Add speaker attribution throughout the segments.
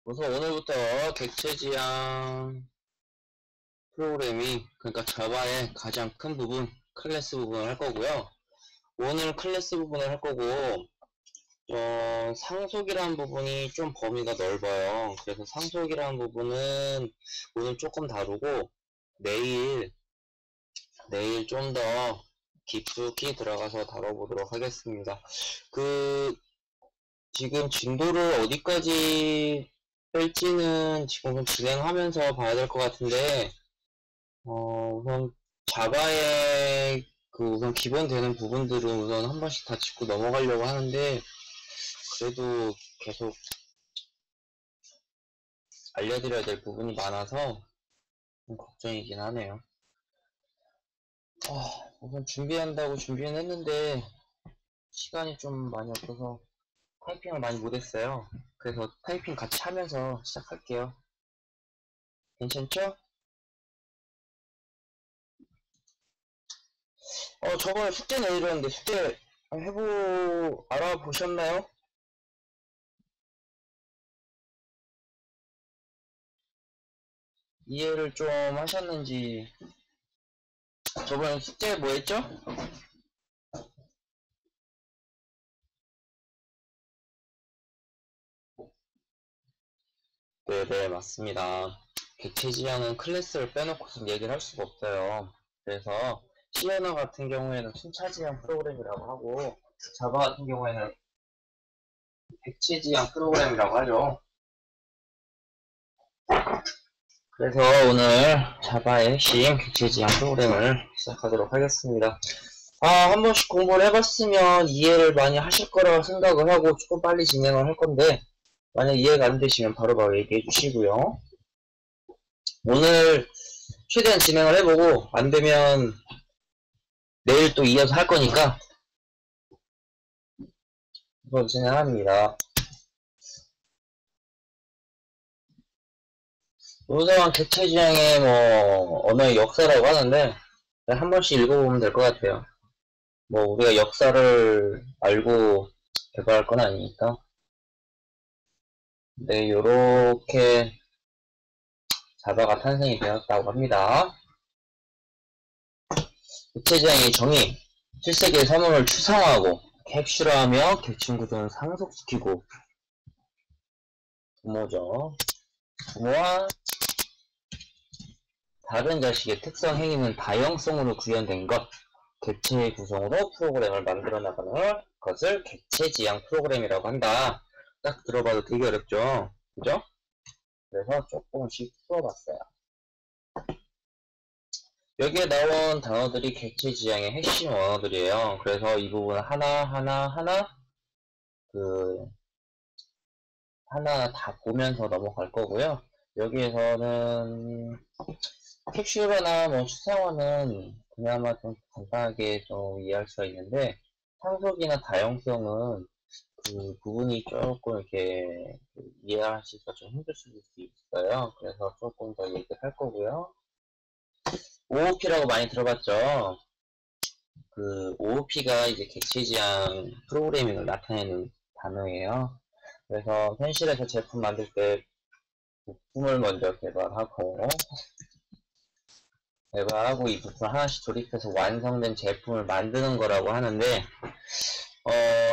Speaker 1: 우선 오늘부터 객체지향 프로그래밍, 그러니까 자바의 가장 큰 부분, 클래스 부분을 할 거고요. 오늘 클래스 부분을 할 거고, 상속이라는 부분이 좀 범위가 넓어요. 그래서 상속이라는 부분은 오늘 조금 다루고, 내일 좀 더 깊숙이 들어가서 다뤄보도록 하겠습니다. 지금 진도를 어디까지 뺄지는 지금 진행하면서 봐야 될 것 같은데, 우선 자바의 우선 기본 되는 부분들은 우선 한 번씩 다 짚고 넘어가려고 하는데, 그래도 계속 알려드려야 될 부분이 많아서 좀 걱정이긴 하네요. 우선 준비한다고 준비는 했는데, 시간이 좀 많이 없어서 타이핑을 많이 못했어요. 그래서 타이핑 같이 하면서 시작할게요. 괜찮죠? 저번에 숙제 내드렸는데 숙제 알아보셨나요? 이해를 좀 하셨는지. 저번에 숙제 뭐 했죠? 네네, 맞습니다. 객체지향은 클래스를 빼놓고선 얘기를 할 수가 없어요. 그래서 C 언어 같은 경우에는 순차지향 프로그램이라고 하고, 자바 같은 경우에는 객체지향 프로그램이라고 하죠. 그래서 오늘 자바의 핵심 객체지향 프로그램을 시작하도록 하겠습니다. 한 번씩 공부를 해봤으면 이해를 많이 하실 거라고 생각을 하고 조금 빨리 진행을 할 건데, 만약 이해가 안 되시면 바로바로 얘기해 주시고요. 오늘 최대한 진행을 해보고, 안 되면 내일 또 이어서 할 거니까, 이번 진행합니다. 우선 객체지향의 언어의 역사라고 하는데, 한 번씩 읽어보면 될 것 같아요. 우리가 역사를 알고 개발할 건 아니니까. 네, 요렇게 자바가 탄생이 되었다고 합니다. 객체지향의 정의, 실세계의 사물을 추상화하고 캡슐화하며 객층 구조는 상속시키고, 부모죠. 부모와 다른 자식의 특성 행위는 다형성으로 구현된 것, 객체의 구성으로 프로그램을 만들어 나가는 것을 객체지향 프로그램이라고 한다. 딱 들어봐도 되게 어렵죠? 그죠? 그래서 조금씩 풀어봤어요. 여기에 나온 단어들이 객체지향의 핵심 언어들이에요. 그래서 이 부분 하나 하나 다 보면서 넘어갈 거고요. 여기에서는 캡슐화나 추상화는 그나마 좀 간단하게 좀 이해할 수가 있는데, 상속이나 다형성은 그 부분이 조금 이렇게 이해하시기가 좀 힘들 수도 있어요. 그래서 조금 더 얘기를 할 거고요. OOP라고 많이 들어봤죠? OOP가 이제 객체지향 프로그래밍을 나타내는 단어예요. 그래서 현실에서 제품 만들 때 부품을 먼저 개발하고 이 부품 하나씩 조립해서 완성된 제품을 만드는 거라고 하는데,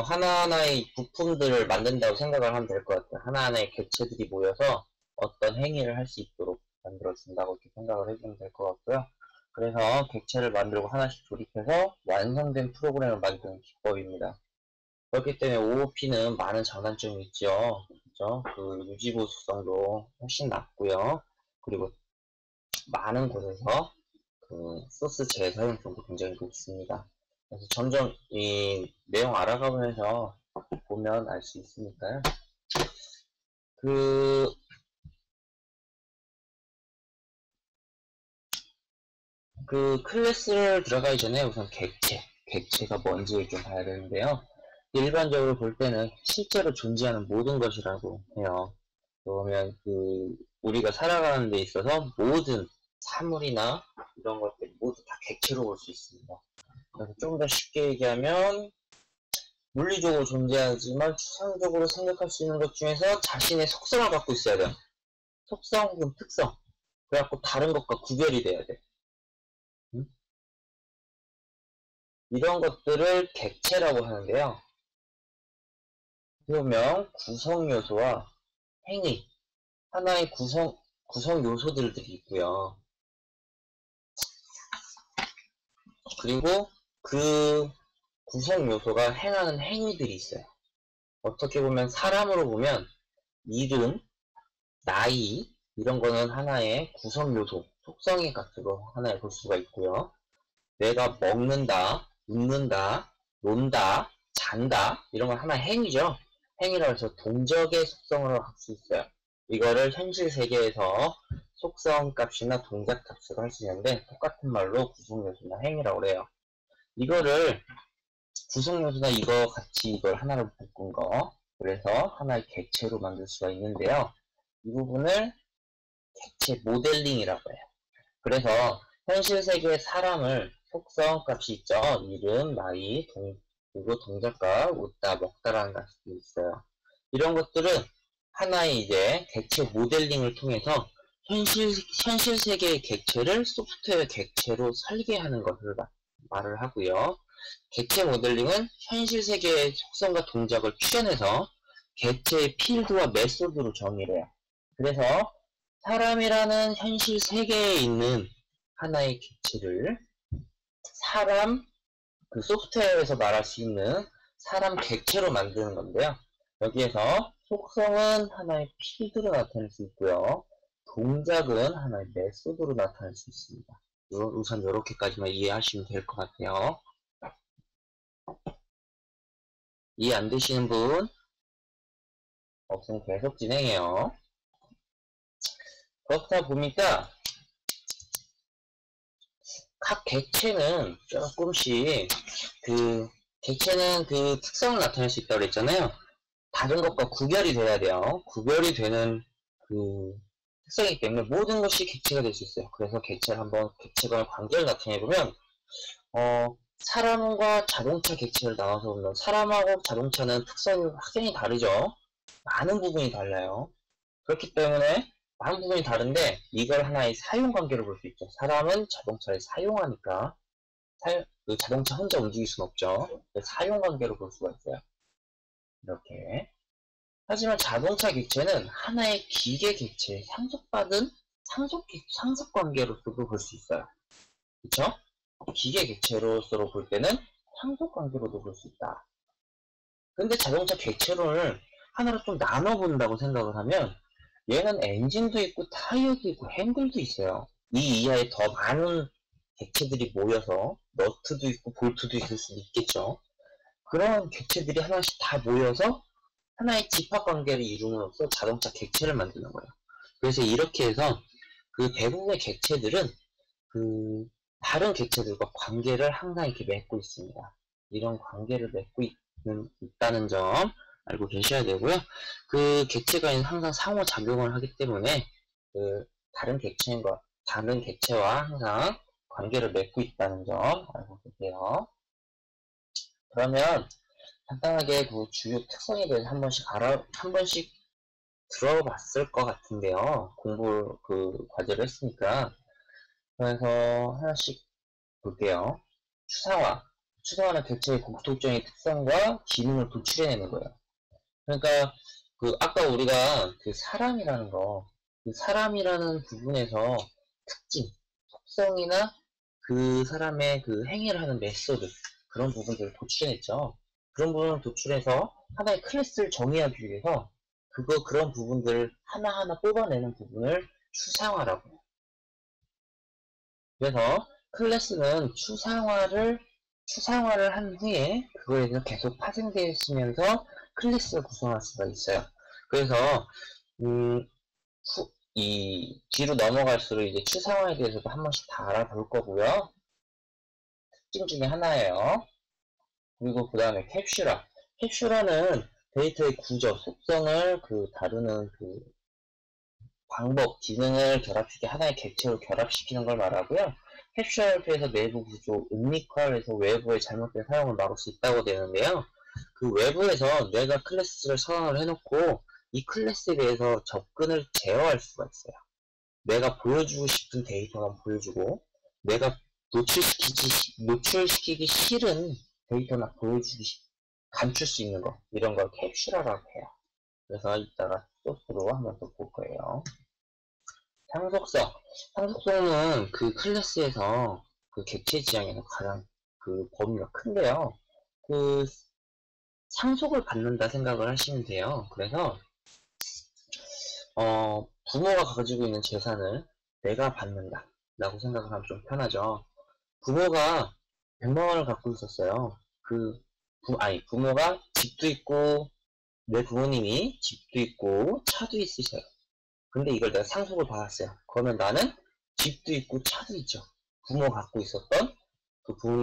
Speaker 1: 하나하나의 부품들을 만든다고 생각을 하면 될 것 같아요. 하나하나의 객체들이 모여서 어떤 행위를 할 수 있도록 만들어준다고 이렇게 생각을 해주면 될 것 같고요. 그래서 객체를 만들고 하나씩 조립해서 완성된 프로그램을 만드는 기법입니다. 그렇기 때문에 OOP는 많은 장단점이 있죠. 그죠? 유지보수성도 훨씬 낮고요. 그리고 많은 곳에서 소스 재사용성도 굉장히 높습니다. 그래서 점점 이 내용 알아가면서 보면 알 수 있으니까요. 클래스를 들어가기 전에 우선 객체가 뭔지를 좀 봐야 되는데요. 일반적으로 볼 때는 실제로 존재하는 모든 것이라고 해요. 그러면 우리가 살아가는 데 있어서 모든 사물이나 이런 것들이 모두 다 객체로 볼 수 있습니다. 그래서 좀 더 쉽게 얘기하면 물리적으로 존재하지만 추상적으로 생각할 수 있는 것 중에서 자신의 속성을 갖고 있어야 돼요. 속성 혹은 특성. 그래갖고 다른 것과 구별이 돼야 돼. 응? 이런 것들을 객체라고 하는데요. 그러면 구성 요소와 행위, 하나의 구성 요소들이 있고요. 그리고 그 구성 요소가 행하는 행위들이 있어요. 어떻게 보면 사람으로 보면 이름, 나이 이런 거는 하나의 구성 요소, 속성의 값으로 하나에 볼 수가 있고요. 내가 먹는다, 웃는다, 논다, 잔다 이런 건 하나의 행위죠. 행위라고 해서 동적의 속성을 할 수 있어요. 이거를 현실 세계에서 속성 값이나 동작 값으로 할 수 있는데 똑같은 말로 구성 요소나 행위라고 해요. 이거를 구성 요소나 이거 같이 이걸 하나로 묶은 거 그래서 하나의 객체로 만들 수가 있는데요. 이 부분을 객체 모델링이라고 해요. 그래서 현실 세계의 사람을 속성 값이 있죠. 이름, 나이, 그리고 동작값, 웃다, 먹다라는 값이 있어요. 이런 것들은 하나의 이제 객체 모델링을 통해서 현실 세계의 객체를 소프트웨어 객체로 설계하는 것을 말을 하고요. 객체 모델링은 현실 세계의 속성과 동작을 추려내서 객체의 필드와 메소드로 정의를 해요. 그래서 사람이라는 현실 세계에 있는 하나의 객체를 사람, 그 소프트웨어에서 말할 수 있는 사람 객체로 만드는 건데요. 여기에서 속성은 하나의 필드로 나타낼 수 있고요. 동작은 하나의 메소드로 나타낼 수 있습니다. 우선 이렇게까지만 이해하시면 될 것 같아요. 이해 안 되시는 분 없으면 계속 진행해요. 그렇다 보니까 각 객체는 조금씩 객체는 그 특성을 나타낼 수 있다고 그랬잖아요. 다른 것과 구별이 돼야 돼요. 구별이 되는 그 특성이기 때문에 모든 것이 객체가 될 수 있어요. 그래서 객체를 한번 객체간의 관계를 나타내 보면 사람과 자동차 객체를 나와서 보면 사람하고 자동차는 특성이 확연히 다르죠. 많은 부분이 달라요. 그렇기 때문에 많은 부분이 다른데 이걸 하나의 사용관계로 볼 수 있죠. 사람은 자동차를 사용하니까 그 자동차 혼자 움직일 수는 없죠. 사용관계로 볼 수가 있어요. 이렇게. 하지만 자동차 객체는 하나의 기계 객체에 상속받은 상속관계로서도 볼 수 있어요. 그쵸? 기계 객체로서 볼 때는 상속관계로도 볼 수 있다. 근데 자동차 객체론을 하나로 좀 나눠본다고 생각을 하면 얘는 엔진도 있고 타이어도 있고 핸들도 있어요. 이 이하에 더 많은 객체들이 모여서 너트도 있고 볼트도 있을 수도 있겠죠. 그런 객체들이 하나씩 다 모여서 하나의 집합관계를 이룸으로써 자동차 객체를 만드는 거예요. 그래서 이렇게 해서 그 대부분의 객체들은 그 다른 객체들과 관계를 항상 이렇게 맺고 있습니다. 이런 관계를 맺고 있다는 점 알고 계셔야 되고요. 그 객체가 항상 상호작용을 하기 때문에 그 다른 객체와 항상 관계를 맺고 있다는 점 알고 계세요. 그러면 간단하게 그 주요 특성에 대해서 한 번씩 들어봤을 것 같은데요. 과제를 했으니까. 그래서 하나씩 볼게요. 추상화는 객체의 공통적인 특성과 기능을 도출해내는 거예요. 그러니까 아까 우리가 사람이라는 부분에서 특징, 속성이나 그 사람의 그 행위를 하는 메소드 그런 부분들을 도출해냈죠. 그런 부분을 도출해서 하나의 클래스를 정의하기 위해서 그런 부분들을 하나하나 뽑아내는 부분을 추상화라고 해요. 그래서 클래스는 추상화를 한 후에 그거에 대해서 계속 파생되시면서 클래스를 구성할 수가 있어요. 그래서 이 뒤로 넘어갈수록 이제 추상화에 대해서도 한 번씩 다 알아볼 거고요. 특징 중에 하나예요. 그리고 그 다음에 캡슐화는 데이터의 구조, 속성을 다루는 방법, 기능을 결합시켜 하나의 객체로 결합시키는 걸 말하고요. 캡슐화에서 내부 구조, 음리화에서 외부의 잘못된 사용을 막을 수 있다고 되는데요. 그 외부에서 내가 클래스를 선언을 해놓고 이 클래스에 대해서 접근을 제어할 수가 있어요. 내가 보여주고 싶은 데이터만 보여주고 내가 노출시키기 싫은 데이터나 감출 수 있는 거 이런 걸 캡슐화라고 해요. 그래서 이따가 소스로 한번 더 볼 거예요. 상속성은 그 클래스에서 그 객체 지향에는 가장 그 범위가 큰데요. 그 상속을 받는다 생각을 하시면 돼요. 그래서 부모가 가지고 있는 재산을 내가 받는다 라고 생각을 하면 좀 편하죠. 부모가 100만 원을 갖고 있었어요. 부모가 집도 있고 내 부모님이 집도 있고 차도 있으셔요. 근데 이걸 내가 상속을 받았어요. 그러면 나는 집도 있고 차도 있죠. 부모님이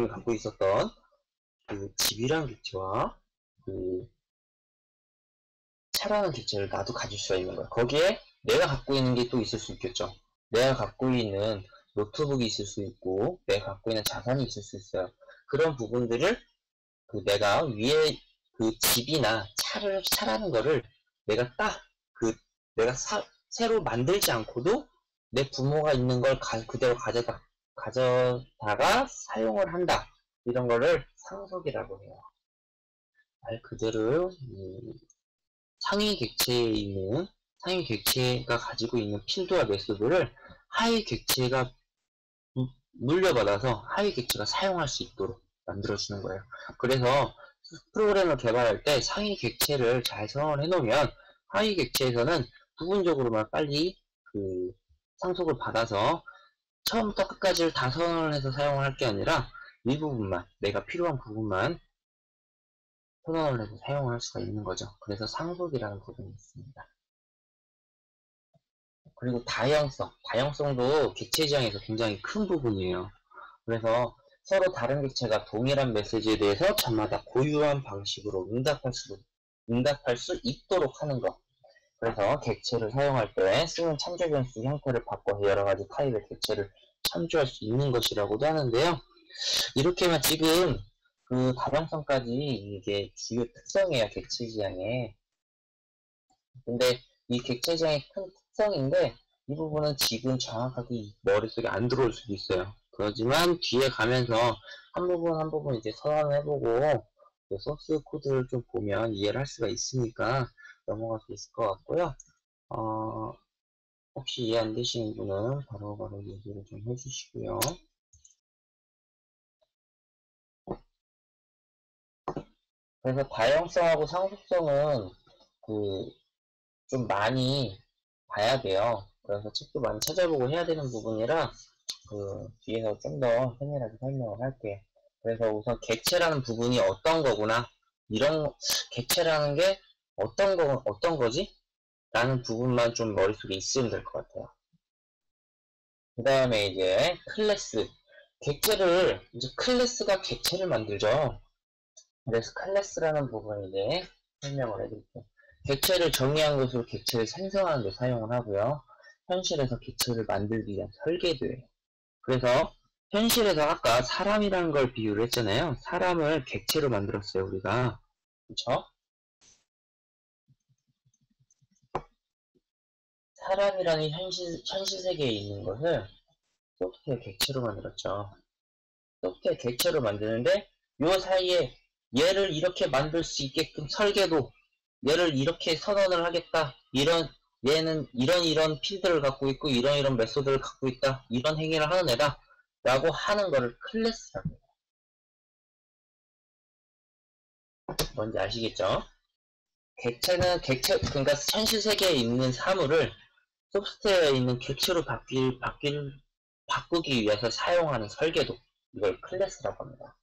Speaker 1: 갖고 있었던 그 집이란 객체와 그 차라는 객체를 나도 가질 수가 있는 거야. 거기에 내가 갖고 있는 게 또 있을 수 있겠죠. 내가 갖고 있는 노트북이 있을 수 있고, 내가 갖고 있는 자산이 있을 수 있어요. 그런 부분들을 내가 위에 그 집이나 차라는 거를 내가 내가 새로 만들지 않고도 내 부모가 있는 걸 그대로 가져다가 사용을 한다. 이런 거를 상속이라고 해요. 말 그대로 상위 객체가 가지고 있는 필드와 메소드를 하위 객체가 물려받아서 하위 객체가 사용할 수 있도록 만들어주는 거예요. 그래서 프로그램을 개발할 때 상위 객체를 잘 선언해 놓으면 하위 객체에서는 부분적으로만 빨리 그 상속을 받아서 처음부터 끝까지를 다 선언을 해서 사용을 할 게 아니라 일부분만, 내가 필요한 부분만 선언을 해서 사용을 할 수가 있는 거죠. 그래서 상속이라는 부분이 있습니다. 그리고 다양성도 객체 지향에서 굉장히 큰 부분이에요. 그래서 서로 다른 객체가 동일한 메시지에 대해서 저마다 고유한 방식으로 응답할 수 있도록 하는 것. 그래서 객체를 사용할 때 쓰는 참조 변수 형태를 바꿔서 여러 가지 타입의 객체를 참조할 수 있는 것이라고도 하는데요. 이렇게만 지금 그 다양성까지 이게 주요 특성이에요, 객체 지향에. 근데 이 객체 지향의 큰 특성인데 이 부분은 지금 정확하게 머릿속에 안 들어올 수도 있어요. 그렇지만 뒤에 가면서 한 부분 이제 선언해보고 소스 코드를 좀 보면 이해를 할 수가 있으니까 넘어갈 수 있을 것 같고요. 혹시 이해 안 되시는 분은 바로바로 얘기를 좀 해주시고요. 그래서 다양성하고 상속성은 좀 많이 봐야 돼요. 그래서 책도 많이 찾아보고 해야 되는 부분이라 뒤에서 좀 더 세밀하게 설명을 할게요. 그래서 우선 객체라는 부분이 어떤 거구나, 객체라는 게 어떤 거지? 라는 부분만 좀 머릿속에 있으면 될 것 같아요. 그 다음에 이제 클래스가 객체를 만들죠. 그래서 클래스라는 부분 이제 설명을 해드릴게요. 객체를 정의한 것으로 객체를 생성하는 데 사용을 하고요. 현실에서 객체를 만들기 위한 설계도예요. 그래서 현실에서 아까 사람이라는 걸 비유를 했잖아요. 사람을 객체로 만들었어요, 우리가. 그쵸? 사람이라는 현실 세계에 있는 것을 소프트웨어 객체로 만들었죠. 소프트웨어 객체로 만드는데 요 사이에 얘를 이렇게 만들 수 있게끔 설계도, 얘를 이렇게 선언을 하겠다. 얘는 이런 필드를 갖고 있고 이런 메소드를 갖고 있다. 이런 행위를 하는 애다. 라고 하는 거를 클래스라고 해요. 뭔지 아시겠죠? 그러니까 현실 세계에 있는 사물을 소프트웨어에 있는 객체로 바꾸기 위해서 사용하는 설계도. 이걸 클래스라고 합니다.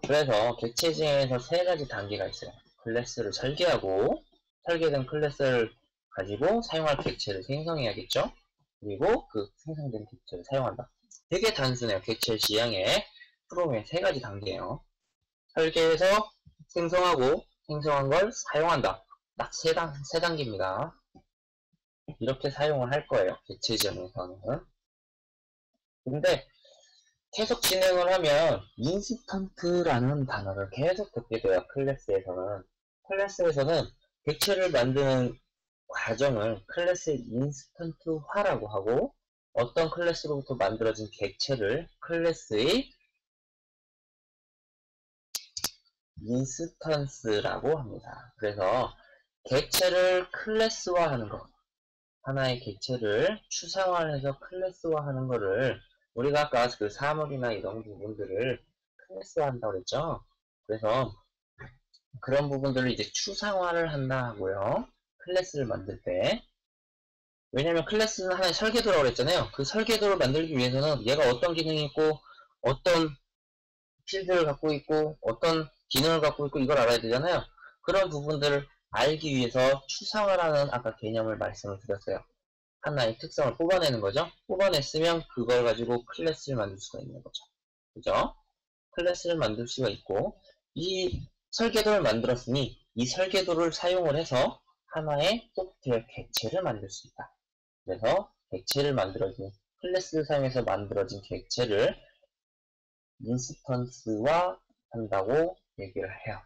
Speaker 1: 그래서 객체 중에서 세 가지 단계가 있어요. 클래스를 설계된 클래스를 가지고 사용할 객체를 생성해야겠죠? 그리고 그 생성된 객체를 사용한다. 되게 단순해요. 객체 지향의 프로그램의 세 가지 단계예요. 설계해서 생성하고 생성한 걸 사용한다. 딱 세 단계입니다. 이렇게 사용을 할 거예요. 객체 지향에서는. 근데 계속 진행을 하면 인스턴트라는 단어를 계속 듣게 돼요. 클래스에서는 객체를 만드는 과정을 클래스의 인스턴트화라고 하고, 어떤 클래스로부터 만들어진 객체를 클래스의 인스턴스라고 합니다. 그래서 객체를 클래스화하는 것, 하나의 객체를 추상화해서 클래스화하는 거를 우리가 아까 그 사물이나 이런 부분들을 클래스화한다고 그랬죠. 그래서 그런 부분들을 이제 추상화를 한다 하고요. 클래스를 만들 때. 왜냐면 클래스는 하나의 설계도라고 그랬잖아요. 그 설계도를 만들기 위해서는 얘가 어떤 기능이 있고, 어떤 필드를 갖고 있고, 어떤 기능을 갖고 있고, 이걸 알아야 되잖아요. 그런 부분들을 알기 위해서 추상화라는 아까 개념을 말씀을 드렸어요. 하나의 특성을 뽑아내는 거죠. 뽑아냈으면 그걸 가지고 클래스를 만들 수가 있는 거죠. 그죠? 클래스를 만들 수가 있고, 이 설계도를 만들었으니 이 설계도를 사용을 해서 하나의 소프트웨어 객체를 만들 수 있다. 그래서 객체를 만들어진, 클래스를 사용해서 만들어진 객체를 인스턴스화 한다고 얘기를 해요.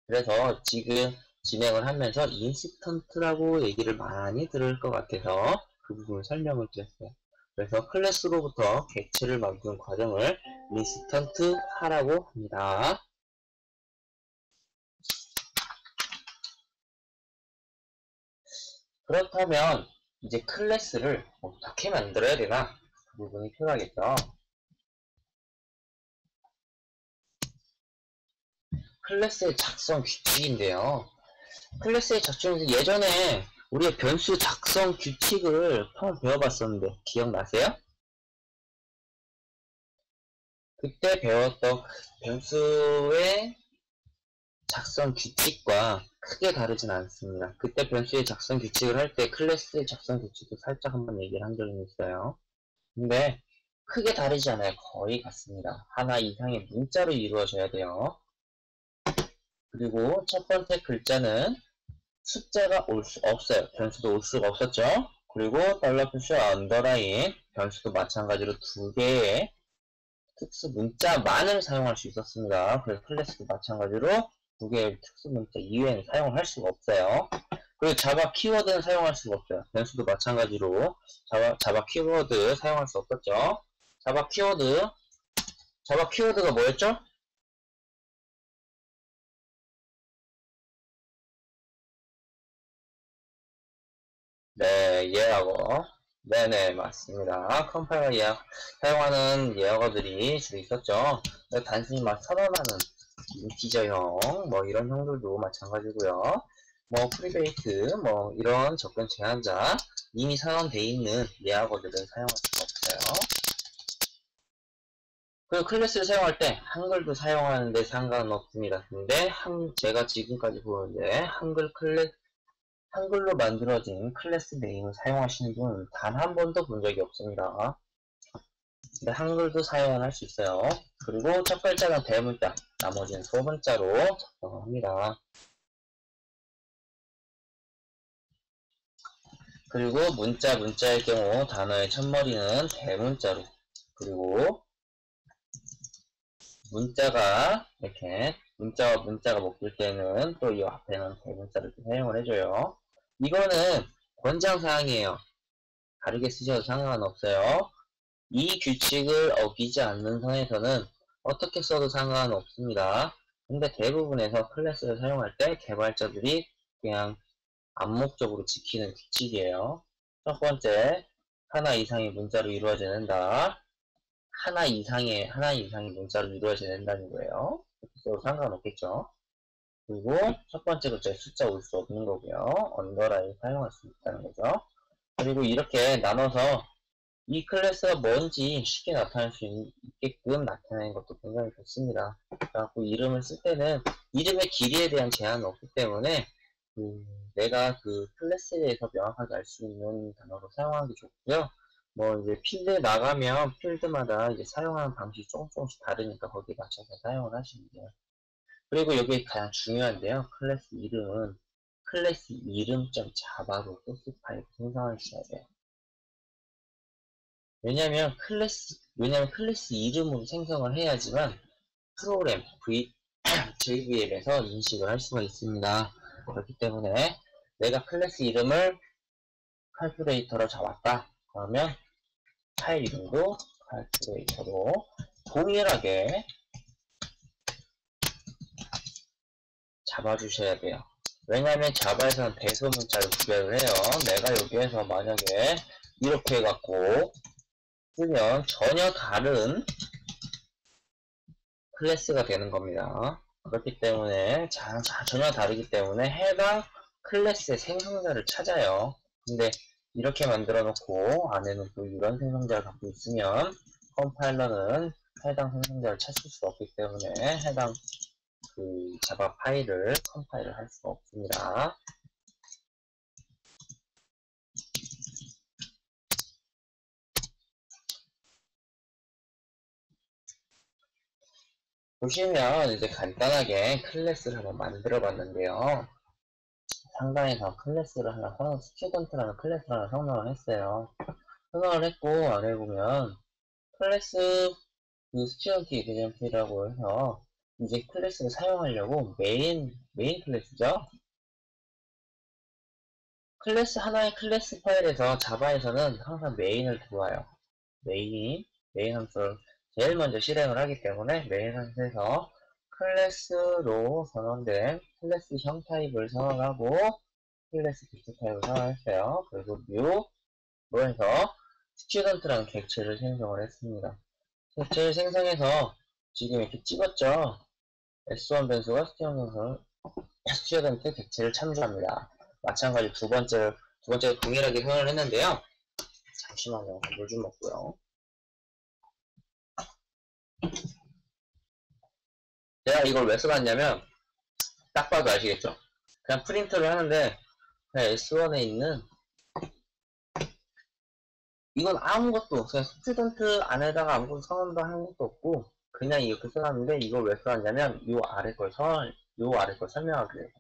Speaker 1: 그래서 지금 진행을 하면서 인스턴트라고 얘기를 많이 들을 것 같아서 그 부분을 설명을 드렸어요. 그래서 클래스로부터 객체를 만드는 과정을 인스턴트화라고 합니다. 그렇다면 이제 클래스를 어떻게 만들어야 되나? 그 부분이 필요하겠죠. 클래스의 작성 규칙인데요. 클래스의 작성, 예전에 우리가 변수 작성 규칙을 처음 배워봤었는데 기억나세요? 그때 배웠던 변수의 작성 규칙과 크게 다르진 않습니다. 그때 변수의 작성 규칙을 할 때 클래스의 작성 규칙도 살짝 한번 얘기를 한 적이 있어요. 근데 크게 다르지 않아요. 거의 같습니다. 하나 이상의 문자로 이루어져야 돼요. 그리고 첫 번째 글자는 숫자가 올 수 없어요. 변수도 올 수가 없었죠. 그리고 달러 표시 언더라인 변수도 마찬가지로 두 개의 특수 문자만을 사용할 수 있었습니다. 그래서 클래스도 마찬가지로 두 개의 특수 문자 이외에는 사용을 할 수가 없어요. 그리고 자바 키워드는 사용할 수가 없어요. 변수도 마찬가지로 자바 키워드 사용할 수 없었죠. 자바 키워드가 뭐였죠? 네, 예어거. 네네, 맞습니다. 컴파일러 예어, 사용하는 예어거들이 주로 있었죠. 단순히 막 선언하는 인티저형, 뭐 이런 형들도 마찬가지고요. 뭐 프리베이트, 뭐 이런 접근 제한자, 이미 선언되어 있는 예어거들은 사용할 수가 없어요. 그리고 클래스를 사용할 때 한글도 사용하는데 상관은 없습니다. 근데 제가 지금까지 보는데 한글로 만들어진 클래스 네임을 사용하시는 분은 단 한 번도 본 적이 없습니다. 근데 한글도 사용을 할 수 있어요. 그리고 첫 글자는 대문자, 나머지는 소문자로 작성을 합니다. 그리고 문자의 경우 단어의 첫머리는 대문자로, 그리고 문자가 이렇게 문자와 문자가 묶일 때는 또 이 앞에는 대문자를 사용을 해줘요. 이거는 권장사항이에요. 다르게 쓰셔도 상관없어요. 이 규칙을 어기지 않는 선에서는 어떻게 써도 상관은 없습니다. 근데 대부분에서 클래스를 사용할 때 개발자들이 그냥 암묵적으로 지키는 규칙이에요. 첫 번째, 하나 이상의 문자로 이루어져야 된다. 하나 이상의 문자로 이루어져야 된다는 거예요. 어떻게 써도 상관없겠죠. 그리고 첫 번째 글자에 숫자 올 수 없는 거고요. 언더라인 사용할 수 있다는 거죠. 그리고 이렇게 나눠서 이 클래스가 뭔지 쉽게 나타낼 수 있게끔 나타내는 것도 굉장히 좋습니다. 그래갖고 이름을 쓸 때는 이름의 길이에 대한 제한은 없기 때문에 내가 그 클래스에 대해서 명확하게 알 수 있는 단어로 사용하는 게 좋고요. 뭐 이제 필드에 나가면 필드마다 이제 사용하는 방식이 조금씩 다르니까 거기에 맞춰서 사용을 하시면 돼요. 그리고 여기 가장 중요한데요. 클래스 이름은 클래스 이름.java로 소스 파일 생성하셔야 돼요. 왜냐면 클래스 이름으로 생성을 해야지만 프로그램 JVM에서 인식을 할 수가 있습니다. 그렇기 때문에 내가 클래스 이름을 칼큘레이터로 잡았다. 그러면 파일 이름도 칼큘레이터로 동일하게 잡아주셔야 돼요. 왜냐하면 자바에서는 배수 문자를 구별을 해요. 내가 여기에서 만약에 이렇게 해갖고 쓰면 전혀 다른 클래스가 되는 겁니다. 그렇기 때문에 전혀 다르기 때문에 해당 클래스의 생성자를 찾아요. 근데 이렇게 만들어 놓고 안에는 또 이런 생성자를 갖고 있으면 컴파일러는 해당 생성자를 찾을 수가 없기 때문에 해당 그 자바 파일을 컴파일을 할 수가 없습니다. 보시면 이제 간단하게 클래스를 한번 만들어 봤는데요. 상단에서 클래스를 하나, 스튜던트라는 클래스를 하나 성명을 했어요. 성명을 했고, 아래 보면 클래스 스튜던트 이그젠플이라고 해서 이제 클래스를 사용하려고 메인 클래스죠. 클래스 하나의 클래스 파일에서 자바에서는 항상 메인을 두어요. 메인 함수를 제일 먼저 실행을 하기 때문에 메인 함수에서 클래스로 선언된 클래스 형 타입을 선언하고 클래스 비트 타입을 선언했어요. 그리고 뉴로 해서 스튜던트라는 객체를 생성을 했습니다. 객체를 생성해서 지금 이렇게 찍었죠. S1 변수가 스튜던트 객체를 참조합니다. 마찬가지 두 번째 동일하게 표현을 했는데요. 잠시만요. 물 좀 먹고요. 제가 이걸 왜 써놨냐면 딱 봐도 아시겠죠? 그냥 프린트를 하는데 그냥 S1에 있는 이건 아무것도 그냥 스튜던트 안에다가 아무것도 선언도 한 것도 없고 그냥 이렇게 써놨는데 이걸 왜 써놨냐면 요 아래 걸 설명하기 위해서.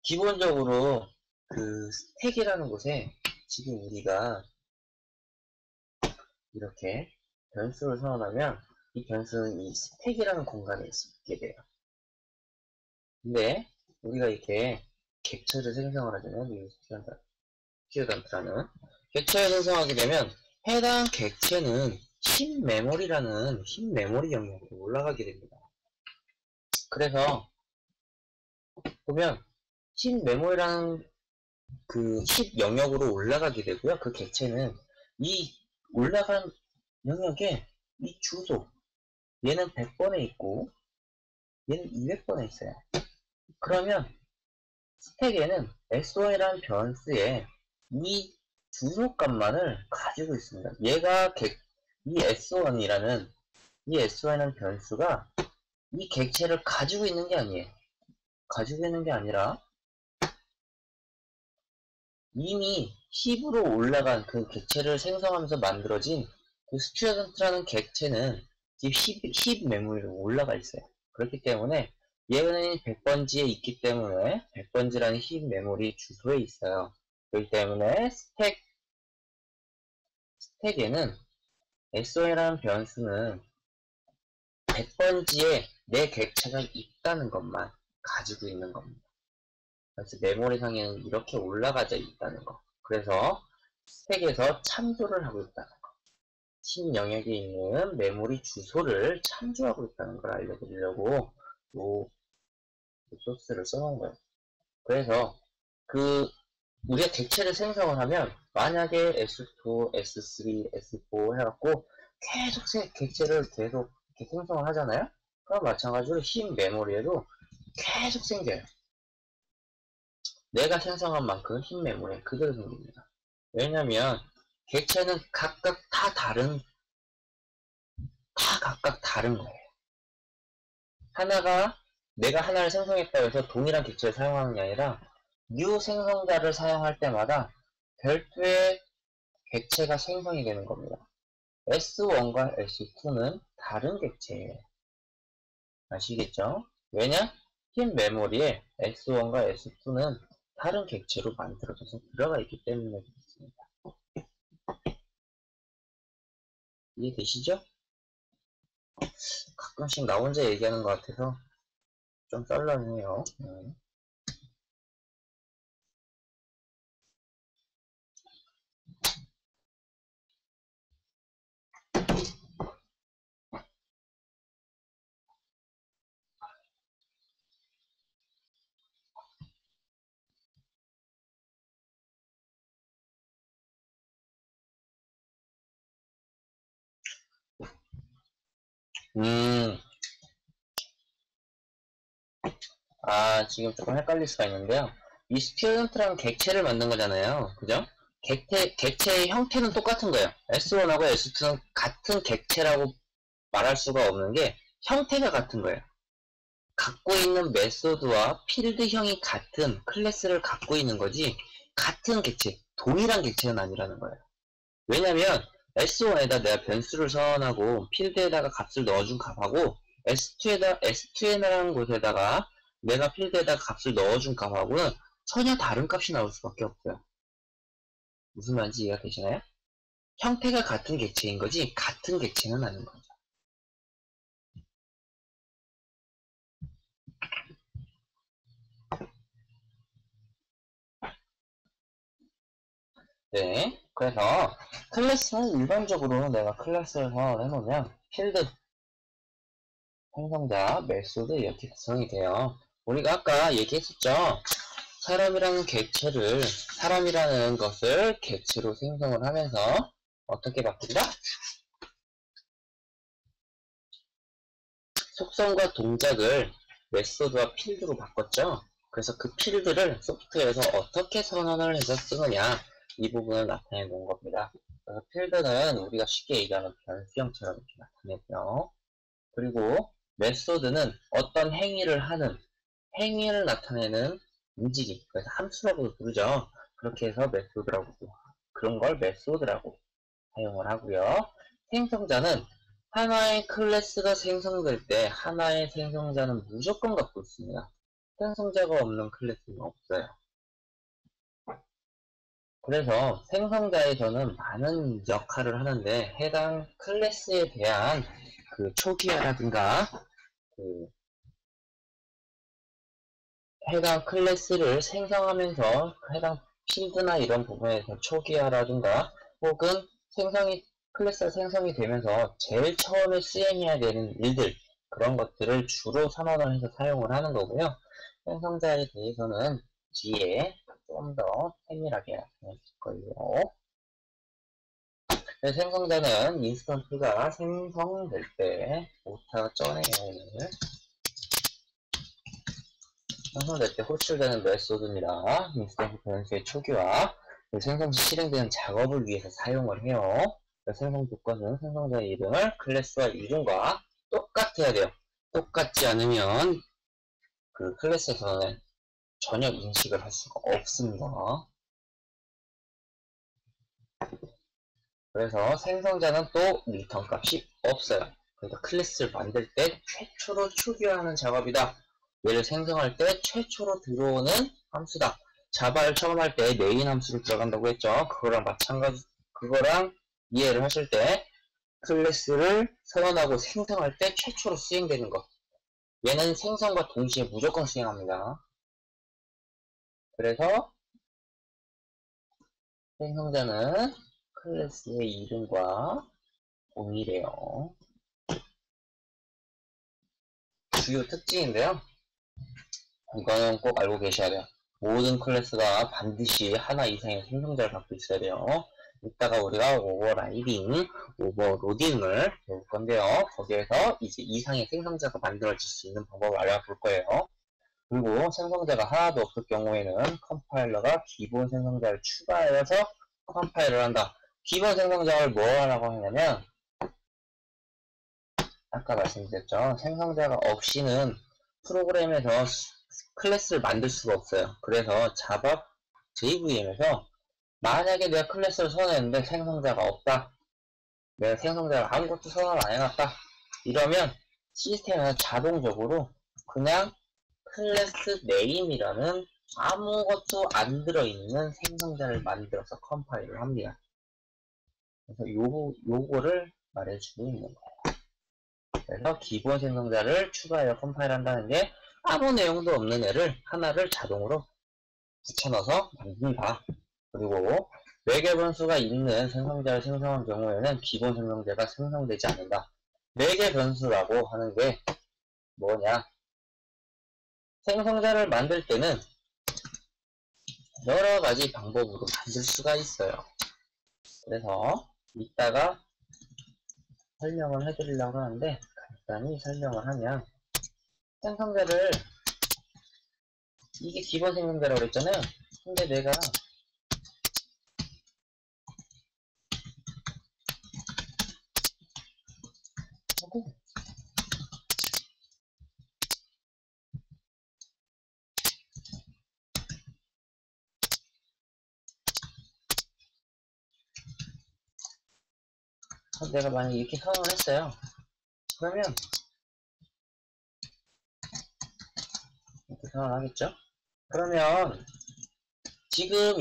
Speaker 1: 기본적으로 그 스택이라는 곳에 지금 우리가 이렇게 변수를 선언하면 이 변수는 이 스택이라는 공간에 있게 돼요. 근데 우리가 이렇게 객체를 생성을 하자면 이 스튜던트라는 객체를 생성하게 되면 해당 객체는 흰 메모리라는 흰 메모리 영역으로 올라가게 됩니다. 그래서 보면 흰 메모리라는 그 힙 영역으로 올라가게 되고요. 그 객체는 이 올라간 영역에 이 주소 얘는 100번에 있고 얘는 200번에 있어요. 그러면 스택에는 SO이라는 변수에 이 주소값만을 가지고 있습니다. 얘가 이 S1이라는 이 S1이라는 변수가 이 객체를 가지고 있는 게 아니에요. 가지고 있는 게 아니라 이미 힙으로 올라간 그 객체를 생성하면서 만들어진 그 스튜던트라는 객체는 지금 힙 메모리로 올라가 있어요. 그렇기 때문에 얘는 100번지에 있기 때문에 100번지라는 힙 메모리 주소에 있어요. 그렇기 때문에 스택에는 SO라는 변수는 100번지에 내 객체가 있다는 것만 가지고 있는 겁니다. 그래서 메모리상에는 이렇게 올라가져 있다는 거. 그래서 스택에서 참조를 하고 있다는 거. 신 영역에 있는 메모리 주소를 참조하고 있다는 걸 알려드리려고 이 소스를 써놓은 거예요. 그래서 우리가 객체를 생성을 하면 만약에 S2, S3, S4 해갖고 객체를 계속 이렇게 생성을 하잖아요. 그럼 마찬가지로 흰 메모리에도 계속 생겨요. 내가 생성한 만큼 흰 메모리에 그대로 생깁니다. 왜냐면 객체는 각각 다른 거예요. 내가 하나를 생성했다고 해서 동일한 객체를 사용하는 게 아니라 new 생성자를 사용할 때마다 별도의 객체가 생성이 되는 겁니다. S1과 S2는 다른 객체예요. 아시겠죠? 왜냐? 흰 메모리에 S1과 S2는 다른 객체로 만들어져서 들어가 있기 때문에 그렇습니다. 이해되시죠? 가끔씩 나 혼자 얘기하는 것 같아서 좀 썰렁해요. 지금 조금 헷갈릴 수가 있는데요. 이 스튜던트랑 객체를 만든 거잖아요. 그죠? 객체의 형태는 똑같은 거예요. S1하고 S2는 같은 객체라고 말할 수가 없는 게 형태가 같은 거예요. 갖고 있는 메소드와 필드형이 같은 클래스를 갖고 있는 거지 같은 객체, 동일한 객체는 아니라는 거예요. 왜냐면 S1에다 내가 변수를 선언하고 필드에다가 값을 넣어준 값하고 S2에라는 곳에다가 내가 필드에다가 값을 넣어준 값하고는 전혀 다른 값이 나올 수밖에 없어요. 무슨 말인지 이해가 되시나요? 형태가 같은 객체인 거지 같은 객체는 아닌 거죠. 네, 그래서 클래스는 일반적으로 내가 클래스를 선언해놓으면 필드, 생성자, 메소드 이렇게 구성이 돼요. 우리가 아까 얘기했었죠. 사람이라는 것을 객체로 생성을 하면서 어떻게 바꾼다? 속성과 동작을 메소드와 필드로 바꿨죠. 그래서 그 필드를 소프트웨어에서 어떻게 선언을 해서 쓰느냐 이 부분을 나타내 놓은 겁니다. 그래서 필드는 우리가 쉽게 얘기하는 변수형처럼 이렇게 나타내고요. 그리고 메소드는 어떤 행위를 나타내는 움직임, 그래서 함수라고도 부르죠. 그렇게 해서 그런 걸 메소드라고 사용을 하고요. 생성자는 하나의 클래스가 생성될 때 하나의 생성자는 무조건 갖고 있습니다. 생성자가 없는 클래스는 없어요. 그래서 생성자에서는 많은 역할을 하는데 해당 클래스에 대한 그 초기화라든가 해당 클래스를 생성하면서 해당 필드나 이런 부분에서 초기화라든가 혹은 클래스가 생성이 되면서 제일 처음에 수행해야 되는 일들 그런 것들을 주로 선언을 해서 사용을 하는 거고요. 생성자에 대해서는 뒤에 좀 더 세밀하게 나타낼 거예요. 생성자는 인스턴트가 생성될 때 오타가 쩌네요. 생성될 때 호출되는 메소드입니다. 인스턴트 변수의 초기화, 생성 시 실행되는 작업을 위해서 사용을 해요. 생성 조건은 생성자의 이름을 클래스와 이름과 똑같아야 돼요. 똑같지 않으면 그 클래스에서는 전혀 인식을 할 수가 없습니다. 그래서 생성자는 또 리턴 값이 없어요. 그러니까 클래스를 만들 때 최초로 초기화하는 작업이다. 얘를 생성할 때 최초로 들어오는 함수다. 자바를 처음 할 때 메인 함수로 들어간다고 했죠. 그거랑 이해를 하실 때 클래스를 선언하고 생성할 때 최초로 수행되는 것. 얘는 생성과 동시에 무조건 수행합니다. 그래서 생성자는 클래스의 이름과 동일해요. 주요 특징인데요. 이거는 꼭 알고 계셔야 돼요. 모든 클래스가 반드시 하나 이상의 생성자를 갖고 있어야 돼요. 이따가 우리가 오버라이딩, 오버로딩을 배울 건데요. 거기에서 이제 이상의 생성자가 만들어질 수 있는 방법을 알아볼 거예요. 그리고 생성자가 하나도 없을 경우에는 컴파일러가 기본 생성자를 추가해서 컴파일을 한다. 기본 생성자를 뭐 하라고 하냐면 아까 말씀드렸죠. 생성자가 없이는 프로그램에서 클래스를 만들 수가 없어요. 그래서 자바 JVM에서 만약에 내가 클래스를 선언했는데 생성자가 없다. 내가 생성자를 아무것도 선언 안 해놨다. 이러면 시스템에서 자동적으로 그냥 클래스 네임이라는 아무것도 안 들어있는 생성자를 만들어서 컴파일을 합니다. 그래서 요거를 말해주고 있는 거예요. 그래서 기본 생성자를 추가하여 컴파일 한다는 게 아무 내용도 없는 애를 하나를 자동으로 붙여넣어서 만든다. 그리고 매개 변수가 있는 생성자를 생성한 경우에는 기본 생성자가 생성되지 않는다. 매개 변수라고 하는 게 뭐냐? 생성자를 만들 때는 여러 가지 방법으로 만들 수가 있어요. 그래서 이따가 설명을 해드리려고 하는데 간단히 설명을 하면 생성자를 이게 기본 생성자라고 그랬잖아요. 근데 내가 하고 내가 만약에 이렇게 선언을 했어요. 그러면 이렇게 선언하겠죠? 그러면 지금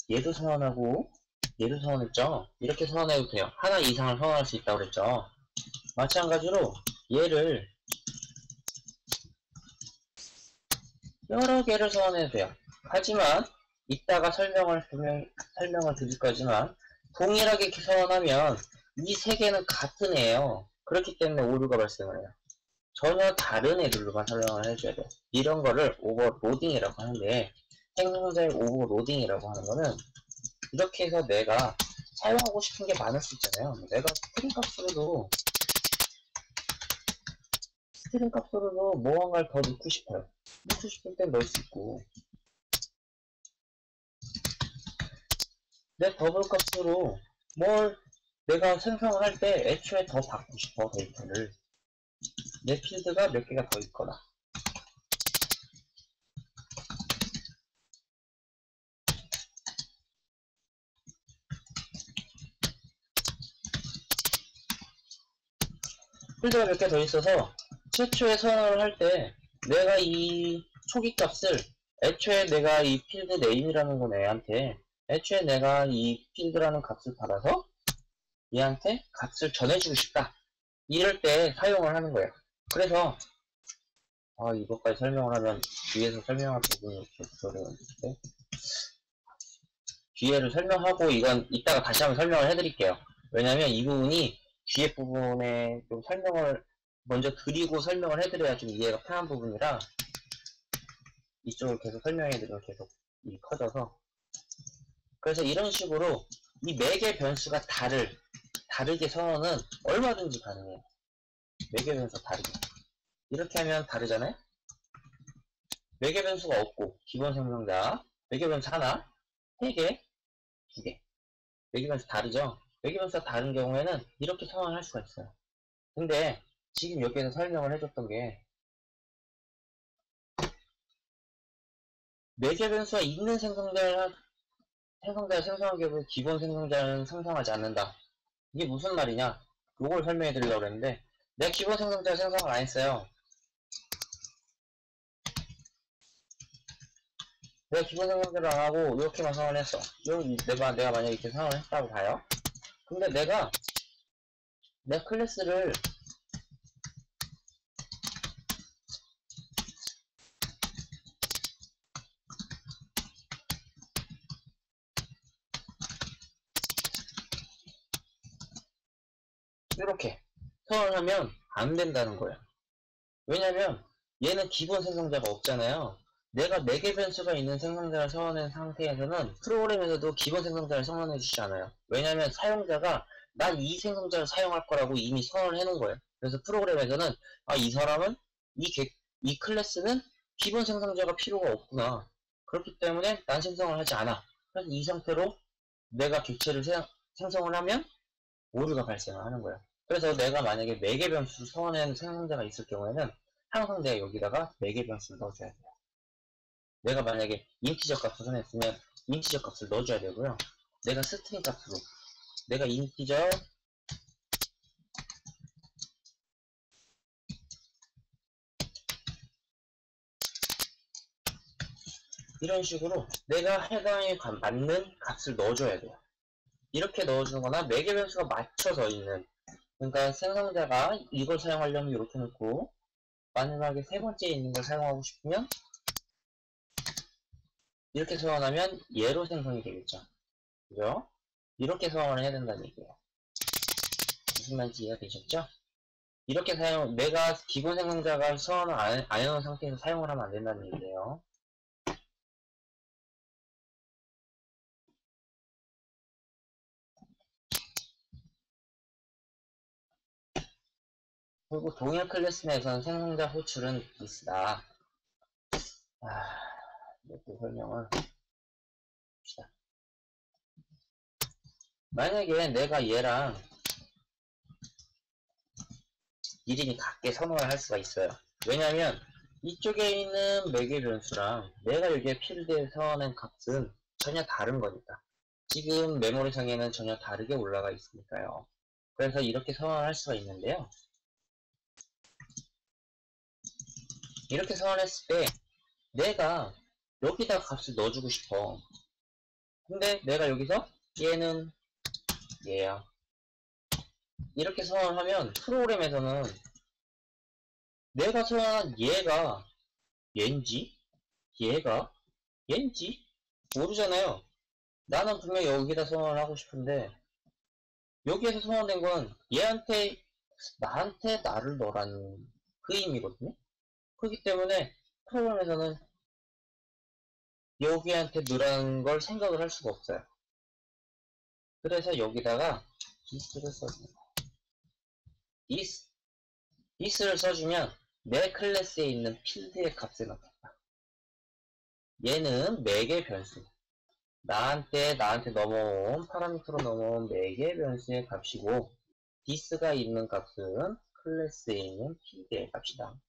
Speaker 1: 얘도 선언하고 얘도 선언했죠? 이렇게 선언해도 돼요. 하나 이상을 선언할 수 있다고 그랬죠? 마찬가지로 얘를 여러 개를 선언해도 돼요. 하지만 이따가 설명을 드릴 거지만 동일하게 선언하면 이 세 개는 같은 애예요. 그렇기 때문에 오류가 발생을 해요. 전혀 다른 애들로만 설명을 해줘야 돼요. 이런 거를 오버로딩이라고 하는데 생성자의 오버로딩이라고 하는 거는 이렇게 해서 내가 사용하고 싶은 게 많을 수 있잖아요. 내가 스트링 값으로도 무언가를 더 넣고 싶어요. 넣고 싶을 땐 넣을 수 있고 내 더블 값으로 뭘 내가 생성을 할 때 애초에 더 받고 싶어 데이터를 내 필드가 몇 개가 더 있거나 필드가 몇 개 더 있어서 최초에 선언을 할 때 내가 이 초기 값을 애초에 내가 이 필드 네임이라는 건 애한테 애초에 내가 이 필드라는 값을 받아서 얘한테 값을 전해주고 싶다. 이럴 때 사용을 하는 거예요. 그래서 이것까지 설명을 하면 뒤에서 설명할 부분이 계속 어려운데 뒤에를 설명하고 이건 이따가 다시 한번 설명을 해드릴게요. 왜냐면 이 부분이 뒤에 부분에 좀 설명을 먼저 드리고 설명을 해드려야 좀 이해가 편한 부분이라 이쪽을 계속 설명해드리면 계속 커져서 그래서 이런 식으로 이 매개 변수가 다르게 선언은 얼마든지 가능해요. 매개 변수가 다르게 이렇게 하면 다르잖아요. 매개 변수가 없고 기본 생성자 매개 변수 하나 3개 2개 매개 변수 다르죠. 매개 변수가 다른 경우에는 이렇게 선언할 수가 있어요. 근데 지금 여기에서 설명을 해줬던 게 매개 변수가 있는 생성자를 생성하기 위해 기본 생성자는 생성하지 않는다. 이게 무슨 말이냐? 요걸 설명해 드리려고 했는데 내가 기본 생성자 생성을 안 했어요. 내가 기본 생성자를 안 하고 이렇게만 선언을 했어. 내가 만약에 이렇게 선언을 했다고 봐요. 근데 내가 클래스를 이렇게 선언하면 안 된다는 거예요. 왜냐면 얘는 기본 생성자가 없잖아요. 내가 4개 변수가 있는 생성자를 선언한 상태에서는 프로그램에서도 기본 생성자를 선언해 주지 않아요. 왜냐면 사용자가 난 이 생성자를 사용할 거라고 이미 선언을 해 놓은 거예요. 그래서 프로그램에서는 이 사람은 이 클래스는 기본 생성자가 필요가 없구나. 그렇기 때문에 난 생성을 하지 않아. 그래서 이 상태로 내가 객체를 생성을 하면 오류가 발생을 하는 거예요. 그래서 내가 만약에 4개 변수 선언한 생성자가 있을 경우에는 항상 내가 여기다가 4개 변수를 넣어줘야 돼요. 내가 만약에 인티저 값을 선언했으면 인티저 값을 넣어줘야 되고요. 내가 스트링 값으로 내가 인티저 이런 식으로 내가 해당에 맞는 값을 넣어줘야 돼요. 이렇게 넣어주거나 매개 변수가 맞춰져 있는, 그러니까 생성자가 이걸 사용하려면 이렇게 놓고 마지막에 세 번째에 있는 걸 사용하고 싶으면 이렇게 소환하면 얘로 생성이 되겠죠. 그죠? 이렇게 소환을 해야 된다는 얘기예요. 무슨 말인지 이해가 되셨죠? 이렇게 내가 기본 생성자가 소환을 안 해놓은 상태에서 사용을 하면 안 된다는 얘기예요. 그리고 동일 클래스 내에서는 생성자 호출은 있다. 이렇게 설명을 합시다. 만약에 내가 얘랑 이름이 같게 선언을 할 수가 있어요. 왜냐면 이쪽에 있는 매개 변수랑 내가 여기에 필드에 선언한 값은 전혀 다른 거니까. 지금 메모리상에는 전혀 다르게 올라가 있으니까요. 그래서 이렇게 선언할 수가 있는데요. 이렇게 선언했을 때 내가 여기다 값을 넣어주고 싶어. 근데 내가 여기서 얘는 얘야. 이렇게 선언하면 프로그램에서는 내가 선언한 얘가 얘인지 얘가 얘인지 모르잖아요. 나는 분명 여기다 선언을 하고 싶은데 여기에서 선언된 건 얘한테 나한테 나를 넣으라는 그 의미거든요. 그렇기 때문에 프로그램에서는 여기한테 넣으라는 걸 생각을 할 수가 없어요. 그래서 여기다가 this를 써줍니다. this를 써주면 내 클래스에 있는 필드의 값을 넣겠다. 얘는 매개 변수. 나한테 넘어온 파라미터로 넘어온 매개 변수의 값이고 this가 있는 값은 클래스에 있는 필드의 값이다.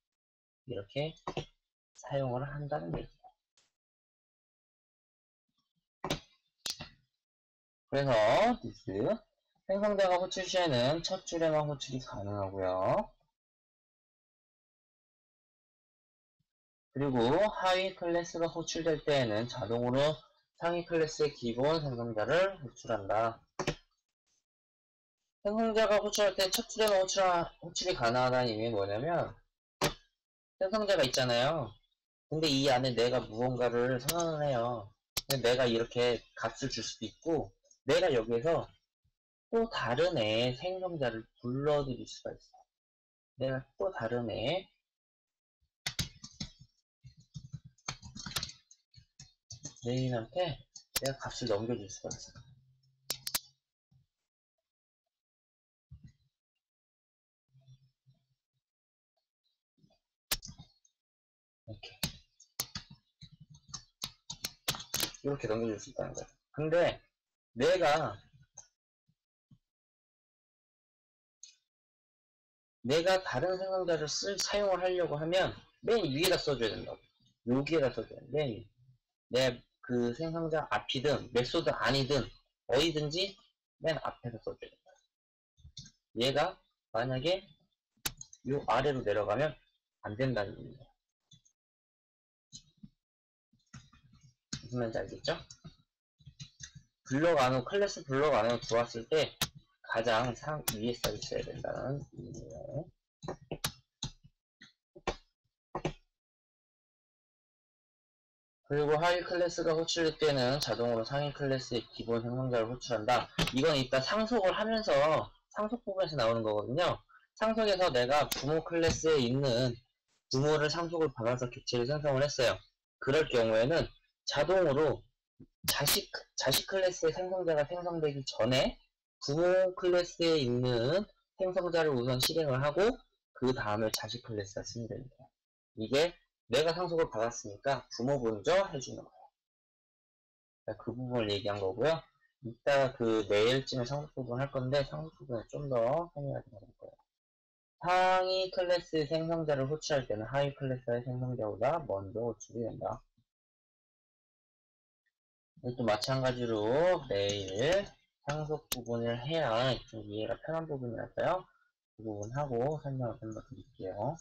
Speaker 1: 이렇게 사용을 한다는 얘기예요. 그래서 this 생성자가 호출 시에는 첫 줄에만 호출이 가능하고요. 그리고 하위 클래스가 호출될 때에는 자동으로 상위 클래스의 기본 생성자를 호출한다. 생성자가 호출할 때 첫 줄에만 호출이 가능하다는 의미는 뭐냐면 생성자가 있잖아요. 근데 이 안에 내가 무언가를 선언을 해요. 내가 이렇게 값을 줄 수도 있고 내가 여기에서 또 다른 애의 생성자를 불러들일 수가 있어요. 내가 또 다른 애의 메인한테 내가 값을 넘겨줄 수가 있어요. 이렇게 넘겨줄 수 있다는 거예요. 근데 내가 다른 생성자를 사용을 하려고 하면 맨 위에다 써줘야 된다고. 여기에다 써줘야 돼. 맨 위. 내 그 생성자 앞이든 메소드 아니든 어디든지 맨 앞에서 써줘야 된다. 얘가 만약에 요 아래로 내려가면 안 된다는 얘기예요. 무슨 말인지 알겠죠? 클래스 블럭 안으로 들어왔을 때 가장 위에 써 있어야 된다는 의미예요. 그리고 하위 클래스가 호출될 때는 자동으로 상위 클래스의 기본 생성자를 호출한다. 이건 이따 상속을 하면서 상속 부분에서 나오는 거거든요. 상속에서 내가 부모 클래스에 있는 부모를 상속을 받아서 객체를 생성을 했어요. 그럴 경우에는 자동으로 자식 클래스의 생성자가 생성되기 전에 부모 클래스에 있는 생성자를 우선 실행을 하고 그 다음에 자식 클래스가 승인됩니다. 이게 내가 상속을 받았으니까 부모 먼저 해주는 거예요. 그 부분을 얘기한 거고요. 이따 그 내일쯤에 상속 부분 할 건데 상속 부분에 좀 더 설명하게 될 거예요. 상위 클래스의 생성자를 호출할 때는 하위 클래스의 생성자보다 먼저 호출이 된다. 이것도 마찬가지로 내일 상속 부분을 해야 좀 이해가 편한 부분이라서요. 그 부분 하고 설명을 좀 더 드릴게요.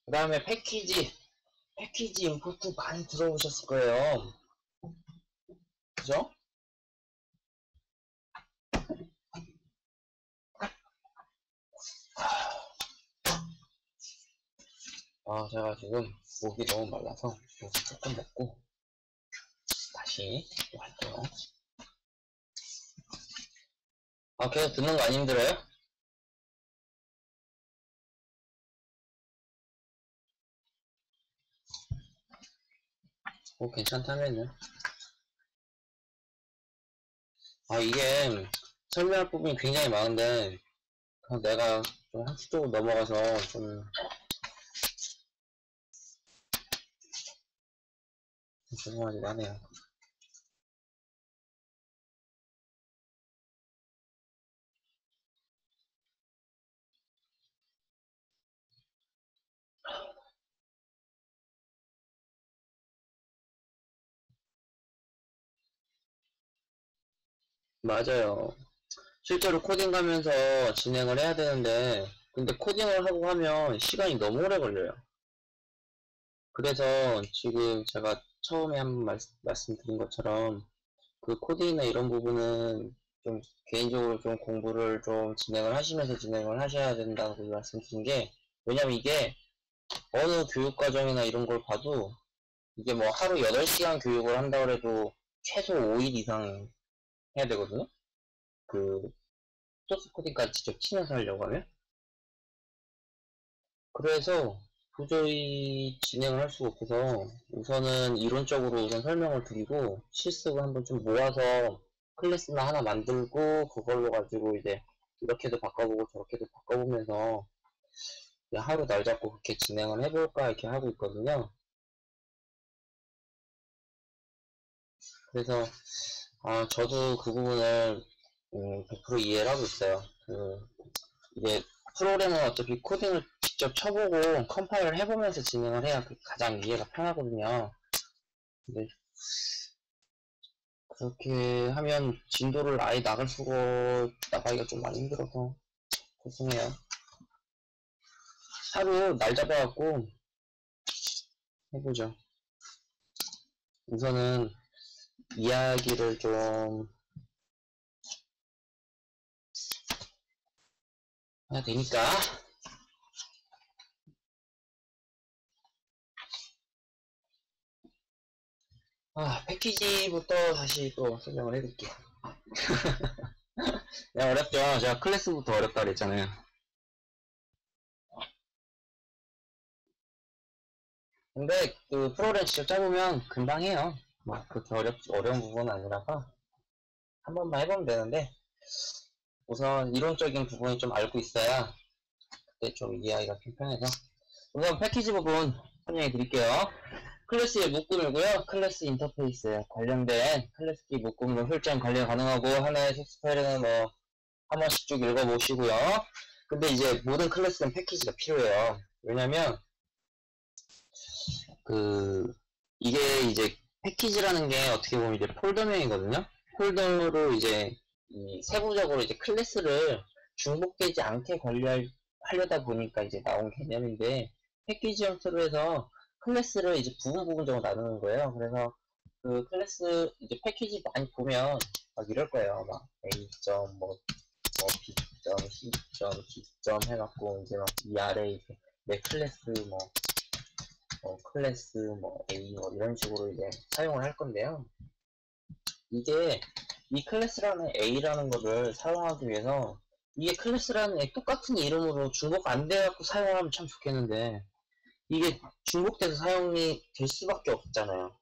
Speaker 1: 그 다음에 패키지 임포트 많이 들어오셨을 거예요. 그죠? 아, 제가 지금 목이 너무 말라서 목을 조금 먹고 다시 또 할게요. 아, 계속 듣는 거 안 힘들어요? 괜찮다면요. 아, 이게 설명할 부분이 굉장히 많은데 그냥 내가 좀 학습 쪽으로 넘어가서 좀 죄송하긴 하네요. 맞아요. 실제로 코딩 가면서 진행을 해야 되는데 근데 코딩을 하고 하면 시간이 너무 오래 걸려요. 그래서 지금 제가 처음에 한번 말씀드린 것처럼 그 코딩이나 이런 부분은 좀 개인적으로 좀 공부를 좀 진행을 하시면서 진행을 하셔야 된다고 말씀드린 게 왜냐면 이게 어느 교육과정이나 이런 걸 봐도 이게 뭐 하루 8시간 교육을 한다고 해도 최소 5일 이상 해야 되거든요. 그 소스 코딩까지 직접 치면서 하려고 하면. 그래서 도저히 진행을 할 수가 없어서 우선은 이론적으로 우선 설명을 드리고 실습을 한번 좀 모아서 클래스나 하나 만들고 그걸로 가지고 이제 이렇게도 바꿔보고 저렇게도 바꿔보면서 하루 날 잡고 그렇게 진행을 해볼까 이렇게 하고 있거든요. 그래서 저도 그 부분을 100% 이해를 하고 있어요. 이게 프로그램은 어차피 코딩을 직접 쳐보고 컴파일을 해보면서 진행을 해야 가장 이해가 편하거든요. 근데 그렇게 하면 진도를 아예 나가기가 좀 많이 힘들어서 죄송해요. 하루 날 잡아갖고 해보죠. 우선은 이야기를 좀 해야 되니까 패키지부터 다시 또 설명을 해드릴게요. 네, 어렵죠. 제가 클래스부터 어렵다 그랬잖아요. 근데 그 프로그램 직접 짜보면 금방 해요. 막 그렇게 어려운 부분은 아니라서 한 번만 해보면 되는데 우선 이론적인 부분이 좀 알고 있어야 그때 좀 이해하기가 편해서 우선 패키지 부분 설명해 드릴게요. 클래스의 묶음이고요. 클래스 인터페이스에 관련된 클래스키 묶음으로 훌점 관련 가능하고 하나의 소스 파일은 뭐 한 번씩 쭉 읽어보시고요. 근데 이제 모든 클래스는 패키지가 필요해요. 왜냐면 이게 이제 패키지라는 게 어떻게 보면 이제 폴더명이거든요. 폴더로 이제 세부적으로 이제 클래스를 중복되지 않게 관리하려다 보니까 이제 나온 개념인데 패키지 형태로 해서 클래스를 이제 부분적으로 나누는 거예요. 그래서 그 클래스 이제 패키지 많이 보면 막 이럴 거예요. 막 A.뭐 B.C.D. 해갖고 이제 막 이 아래 이제 내 클래스 클래스 A 이런 식으로 이제 사용을 할 건데요. 이게 이 클래스라는 A라는 거를 사용하기 위해서 이게 클래스라는 똑같은 이름으로 중복 안 돼갖고 사용하면 참 좋겠는데 이게 중복돼서 사용이 될 수밖에 없잖아요.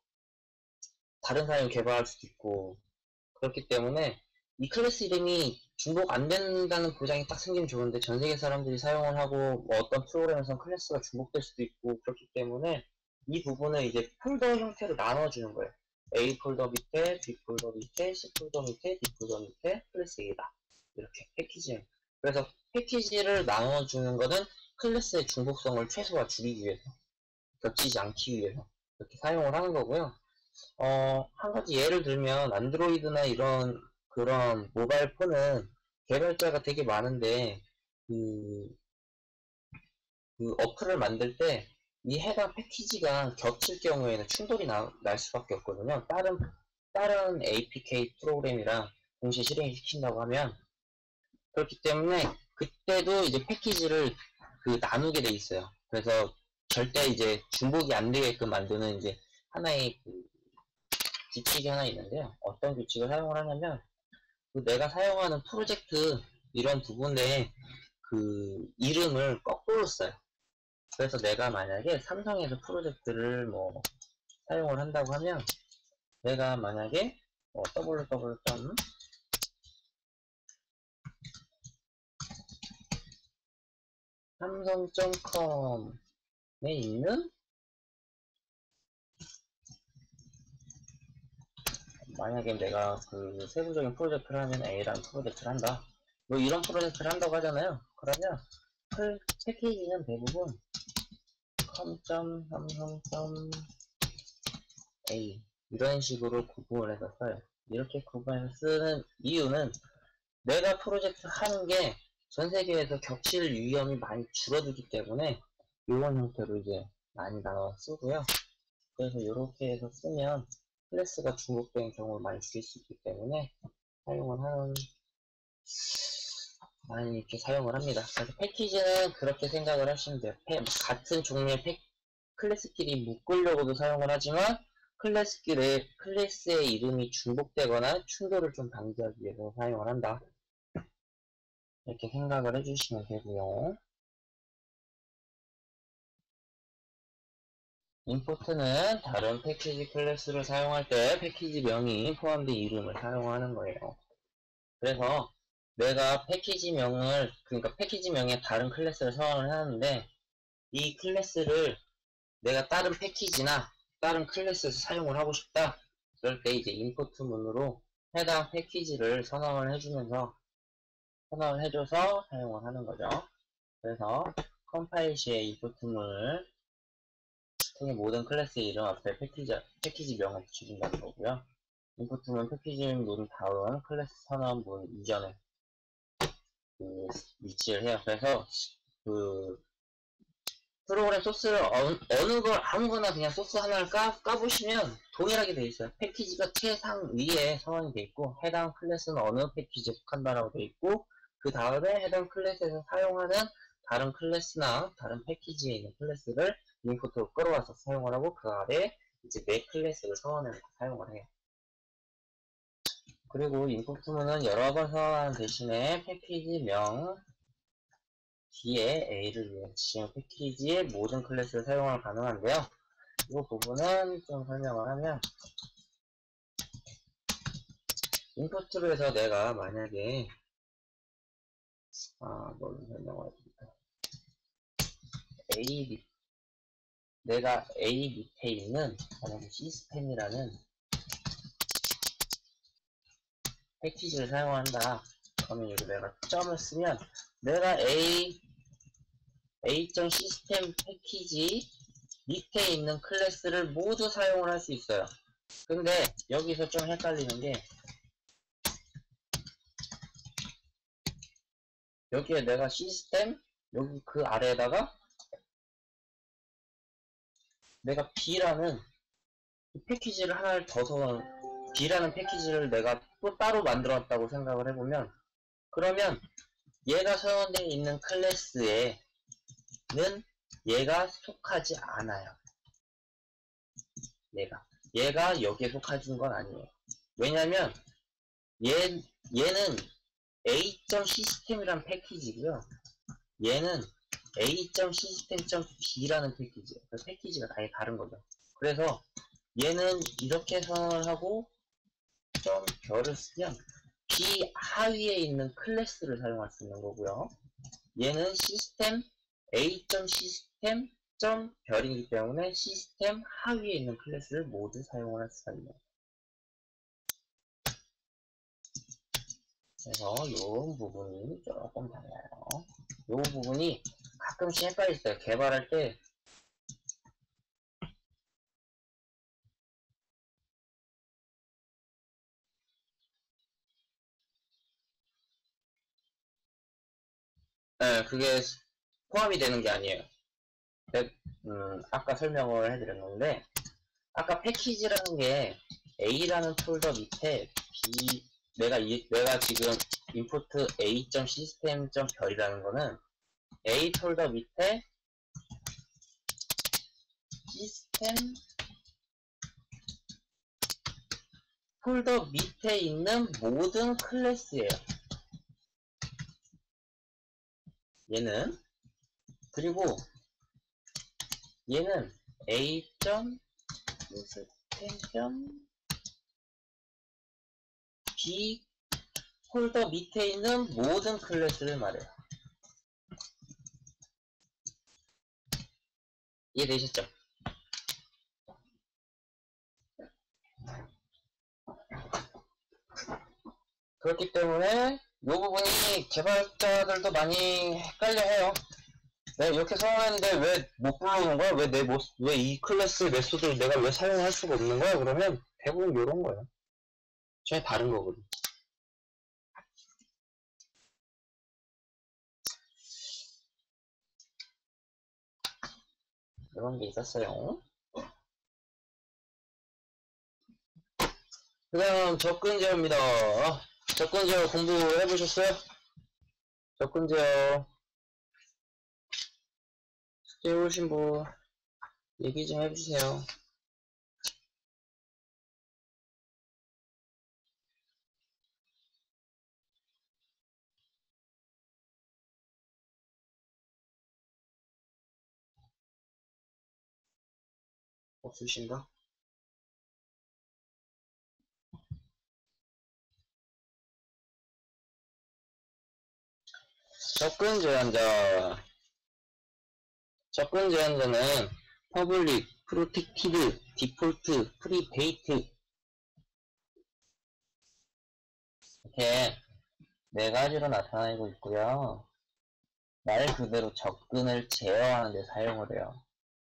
Speaker 1: 다른 사람이 개발할 수도 있고 그렇기 때문에 이 클래스 이름이 중복 안 된다는 보장이 딱 생기면 좋은데 전 세계 사람들이 사용을 하고 어떤 프로그램에서는 클래스가 중복될 수도 있고 그렇기 때문에 이 부분을 이제 폴더 형태로 나눠주는 거예요. A 폴더 밑에, B 폴더 밑에, C 폴더 밑에, D 폴더 밑에 클래스 A다. 이렇게 패키지. 그래서 패키지를 나눠주는 것은 클래스의 중복성을 최소화 줄이기 위해서, 겹치지 않기 위해서 이렇게 사용을 하는 거고요. 한 가지 예를 들면 안드로이드나 이런 그런 모바일 폰은 개발자가 되게 많은데 그 그 어플을 만들 때 이 해당 패키지가 겹칠 경우에는 충돌이 날 수밖에 없거든요. 다른 APK 프로그램이랑 동시에 실행을 시킨다고 하면. 그렇기 때문에 그때도 이제 패키지를 그 나누게 돼 있어요. 그래서 절대 이제 중복이 안 되게끔 만드는 이제 하나의 그 규칙이 하나 있는데요. 어떤 규칙을 사용을 하냐면, 그 내가 사용하는 프로젝트 이런 부분에 그 이름을 거꾸로 써요. 그래서 내가 만약에 삼성에서 프로젝트를 뭐 사용을 한다고 하면, 내가 만약에 www. 삼성.com에 있는, 만약에 내가 그 세부적인 프로젝트를 하면 A라는 프로젝트를 한다. 뭐 이런 프로젝트를 한다고 하잖아요. 그러면 패키지는 대부분 com.samsung.a 이런 식으로 구분을 해서 써요. 이렇게 구분해서 쓰는 이유는 내가 프로젝트 하는 게 전 세계에서 겹칠 위험이 많이 줄어들기 때문에 이런 형태로 이제 많이 나눠 쓰고요. 그래서 이렇게 해서 쓰면 클래스가 중복되는 경우를 많이 줄일 수 있기 때문에 사용을 하는, 많이 이렇게 사용을 합니다. 그래서 패키지는 그렇게 생각을 하시면 돼요. 같은 종류의 클래스끼리 묶으려고도 사용을 하지만 클래스의 이름이 중복되거나 충돌을 좀 방지하기 위해서 사용을 한다. 이렇게 생각을 해주시면 되고요. 임포트는 다른 패키지 클래스를 사용할 때 패키지 명이 포함된 이름을 사용하는 거예요. 그래서 내가 그러니까 패키지명에 다른 클래스를 서원을 하는데, 이 클래스를 내가 다른 패키지나 다른 클래스에서 사용을 하고 싶다. 그럴 때 이제 임포트 문으로 해당 패키지를 선언을 해줘서 사용을 하는 거죠. 그래서 컴파일 시에 임포트 문을 통해 모든 클래스의 이름 앞에 패키지명을 붙여준다는 거고요. 임포트 문 패키지 문 다음 클래스 선언 문 이전에 그 위치를 해요. 그래서 그 프로그램 소스를 어느 걸 아무거나 그냥 소스 하나를 까보시면 동일하게 돼 있어요. 패키지가 최상 위에 서원이 돼 있고, 해당 클래스는 어느 패키지에 속한다라고 돼 있고, 그 다음에 해당 클래스에서 사용하는 다른 클래스나 다른 패키지에 있는 클래스를 임포트로 끌어와서 사용을 하고, 그 아래 이제 내 클래스를 서원해서 사용을 해요. 그리고 임포트문은 여러 번 서원하는 대신에 패키지명 뒤에 A를 위해 지정 패키지의 모든 클래스를 사용하면 가능한데요. 이 부분은 좀 설명을 하면, 임포트로 해서 내가 만약에 뭘 설명을 해드릴까? 내가 A 밑에 있는 만약에 시스템이라는 패키지를 사용한다. 그러면 여기 내가 점을 쓰면 내가 A.system 패키지 밑에 있는 클래스를 모두 사용을 할 수 있어요. 근데 여기서 좀 헷갈리는 게, 여기에 내가 시스템, 여기 그 아래에다가 내가 B라는 패키지를 하나를 B라는 패키지를 내가 또 따로 만들었다고 생각을 해보면, 그러면 얘가 서원되어 있는 클래스에는 얘가 속하지 않아요. 얘가 여기에 속하는 건 아니에요. 왜냐면 얘는 A.system이란 패키지고요. 얘는 A.system.b라는 패키지예요. 그 패키지가 아예 다른 거죠. 그래서 얘는 이렇게 선언을 하고 좀 별을 쓰면 B 하위에 있는 클래스를 사용할 수 있는 거고요. 얘는 시스템 A.system 별이기 때문에 시스템 하위에 있는 클래스를 모두 사용을 할 수가 있네요. 그래서 이 부분이 조금 달라요. 이 부분이 가끔씩 헷갈리어요. 개발할 때 그게 포함이 되는 게 아니에요. 아까 설명을 해드렸는데, 아까 패키지라는 게 A라는 폴더 밑에 내가 지금 input a.system.별이라는 거는 A 폴더 밑에 시스템 폴더 밑에 있는 모든 클래스예요. 얘는. 그리고 얘는 a.system.b 폴더 밑에 있는 모든 클래스를 말해요. 이해되셨죠? 그렇기 때문에 이 부분이 개발자들도 많이 헷갈려 해요. 내가 이렇게 사용했는데 왜 못 불러오는 거야? 왜 이 클래스 메소드를 내가 왜 사용할 수가 없는 거야? 그러면 대부분 이런 거예요. 전혀 다른 거거든. 이런 게 있었어요. 그 다음 접근 제어입니다. 접근 제어 공부해보셨어요? 접근 제어 숙제 오신 분 얘기 좀 해주세요. 없으신가? 접근 제한자. 접근 제한자는 퍼블릭, 프로텍티드, 디폴트, 프리베이트 이렇게 네 가지로 나타나고 있고요. 말 그대로 접근을 제어하는 데 사용을 해요.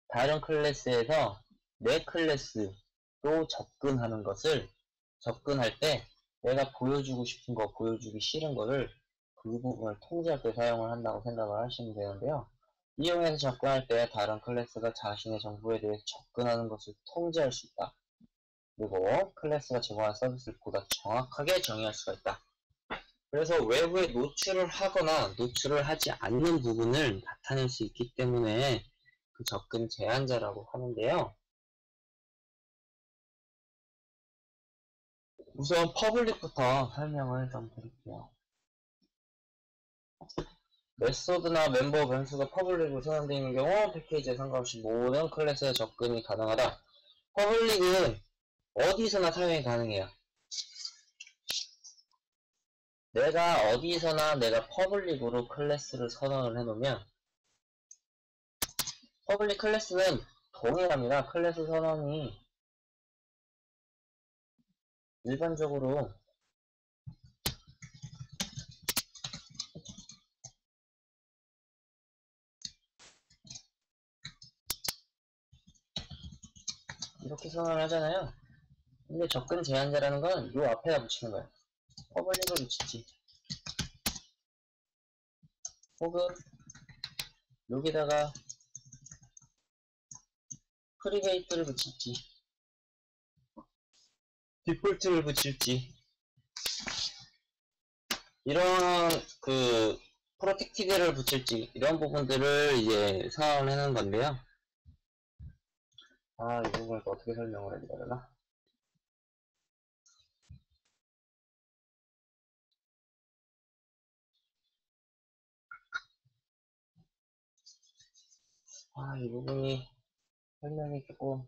Speaker 1: 다른 클래스에서 내 클래스로 접근하는 것을 접근할 때 내가 보여주고 싶은 거, 보여주기 싫은 거를 그 부분을 통제할 때 사용을 한다고 생각을 하시면 되는데요. 이용해서 접근할 때 다른 클래스가 자신의 정보에 대해서 접근하는 것을 통제할 수 있다. 그리고 클래스가 제공하는 서비스를 보다 정확하게 정의할 수가 있다. 그래서 외부에 노출을 하거나 노출을 하지 않는 부분을 나타낼 수 있기 때문에 그 접근 제한자라고 하는데요. 우선 퍼블릭부터 설명을 좀 드릴게요. 메소드나 멤버 변수가 퍼블릭으로 선언되어 있는 경우 패키지에 상관없이 모든 클래스에 접근이 가능하다. 퍼블릭은 어디서나 사용이 가능해요. 내가 어디서나 내가 퍼블릭으로 클래스를 선언을 해놓으면 퍼블릭 클래스는 동일합니다. 클래스 선언이 일반적으로 이렇게 선언을 하잖아요. 근데 접근 제한자라는 건 요 앞에다 붙이는 거예요. 퍼블릭을 붙이지. 혹은 여기다가 프리베이트를 붙일지 디폴트를 붙일지 이런 그 프로텍티드를 붙일지 이런 부분들을 이제 선언을 해놓은 건데요. 이 부분을 또 어떻게 설명을 해야 되나? 이 부분이 설명이 조금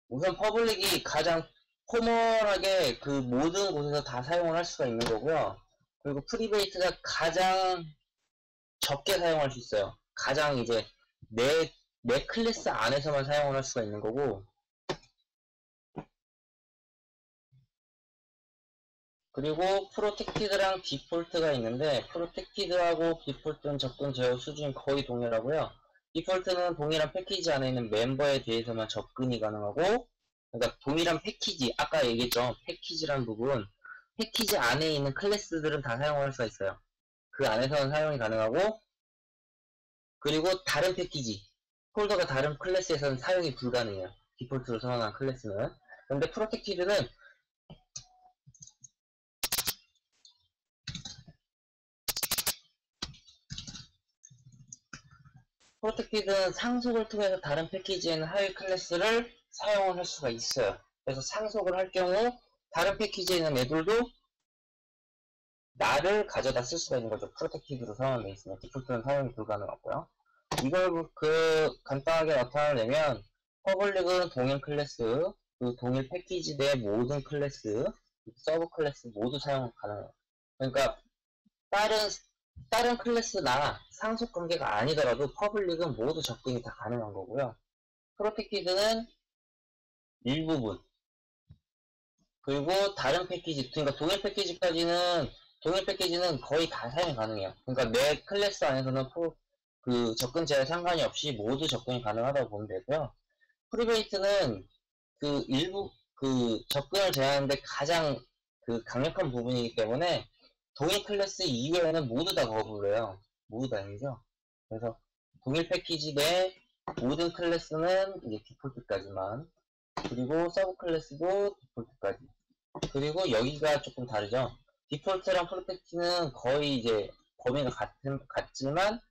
Speaker 1: 우선 퍼블릭이 가장 포멀하게 그 모든 곳에서 다 사용을 할 수가 있는 거고요. 그리고 프리베이트가 가장 적게 사용할 수 있어요. 가장 이제 내 클래스 안에서만 사용을 할 수가 있는 거고, 그리고 프로텍티드랑 디폴트가 있는데 프로텍티드하고 디폴트는 접근 제어 수준이 거의 동일하고요. 디폴트는 동일한 패키지 안에 있는 멤버에 대해서만 접근이 가능하고, 그러니까 동일한 패키지, 아까 얘기했죠. 패키지란 부분, 패키지 안에 있는 클래스들은 다 사용할 수가 있어요. 그 안에서는 사용이 가능하고, 그리고 다른 패키지, 폴더가 다른 클래스에서는 사용이 불가능해요. 디폴트로 선언한 클래스는. 근데 프로텍티드는 상속을 통해서 다른 패키지에는 하위 클래스를 사용을 할 수가 있어요. 그래서 상속을 할 경우 다른 패키지에 있는 애들도 나를 가져다 쓸 수가 있는 거죠. 프로텍티드로 사용되어 있으면 디폴트는 사용이 불가능하고요. 이걸 간단하게 나타내려면 퍼블릭은 동일 클래스, 그 동일 패키지 내 모든 클래스, 서브 클래스 모두 사용 가능해요. 그러니까 다른 클래스나 상속 관계가 아니더라도 퍼블릭은 모두 접근이 다 가능한 거고요. 프로텍티드는 일부분, 그리고 다른 패키지, 그러니까 동일 패키지는 거의 다 사용 가능해요. 그러니까 내 클래스 안에서는 그 접근 제한 상관이 없이 모두 접근이 가능하다고 보면 되고요. 프리베이트는 그 접근을 제한하는데 가장 그 강력한 부분이기 때문에 동일 클래스 이외에는 모두 다 거부를 해요. 모두 다행이죠. 그래서 동일 패키지 내 모든 클래스는 이제 디폴트까지만, 그리고 서브 클래스도 디폴트까지. 그리고 여기가 조금 다르죠. 디폴트랑 프로텍트는 거의 이제 범위가 같지만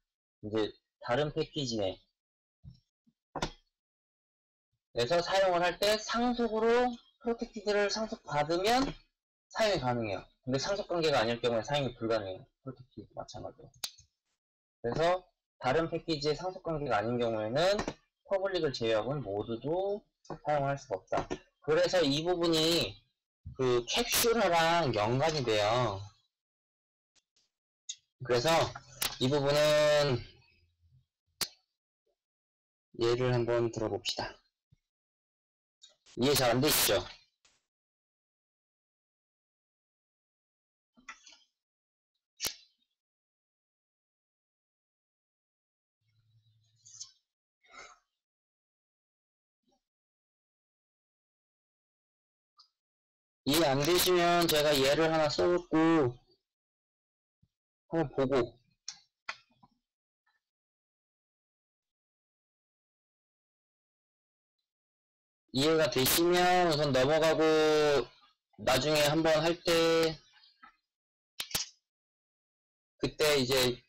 Speaker 1: 이제 다른 패키지 내 그래서 사용을 할 때 상속으로 프로텍티드를 상속받으면 사용이 가능해요. 근데 상속 관계가 아닐 경우에 사용이 불가능해요. 프로텍티드 마찬가지로. 그래서 다른 패키지의 상속 관계가 아닌 경우에는 퍼블릭을 제외하고는 모두도 사용할 수가 없다. 그래서 이 부분이 그 캡슐화랑 연관이 돼요. 그래서 이 부분은 예를 한번 들어봅시다. 이해 잘 안 되시죠? 이해 안 되시면 제가 예를 하나 써놓고 한번 보고 이해가 되시면 우선 넘어가고 나중에 한번 할 때 그때 이제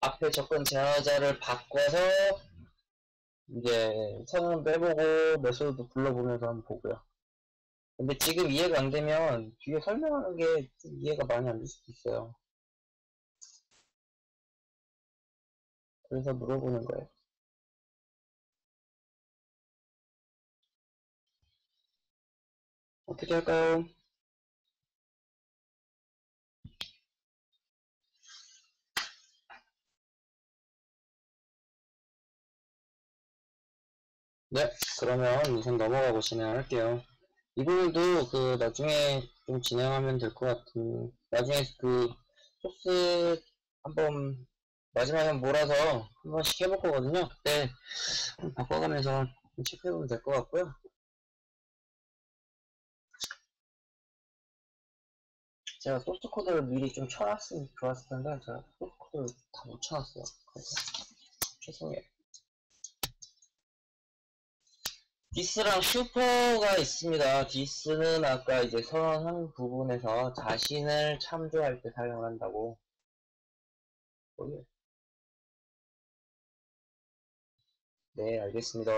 Speaker 1: 앞에 접근 제어자를 바꿔서 이제 선언도 해보고 메소드도 불러보면서 한번 보고요. 근데 지금 이해가 안 되면 뒤에 설명하는 게 좀 이해가 많이 안 될 수도 있어요. 그래서 물어보는 거예요. 어떻게 할까요? 네, 그러면 우선 넘어가고 진행할게요. 이 부분도 나중에 좀 진행하면 될 것 같은, 나중에 소스 한번 마지막에 몰아서 한 번씩 해볼 거거든요. 그때 바꿔가면서 체크해보면 될 것 같고요. 제가 소스 코드를 미리 좀 쳐놨으면 좋았을 텐데, 제가 소스 코드를 다 못 쳐놨어요. 그래서 죄송해요. 디스랑 슈퍼가 있습니다. 디스는 아까 이제 선언한 부분에서 자신을 참조할 때 사용한다고. 네, 알겠습니다.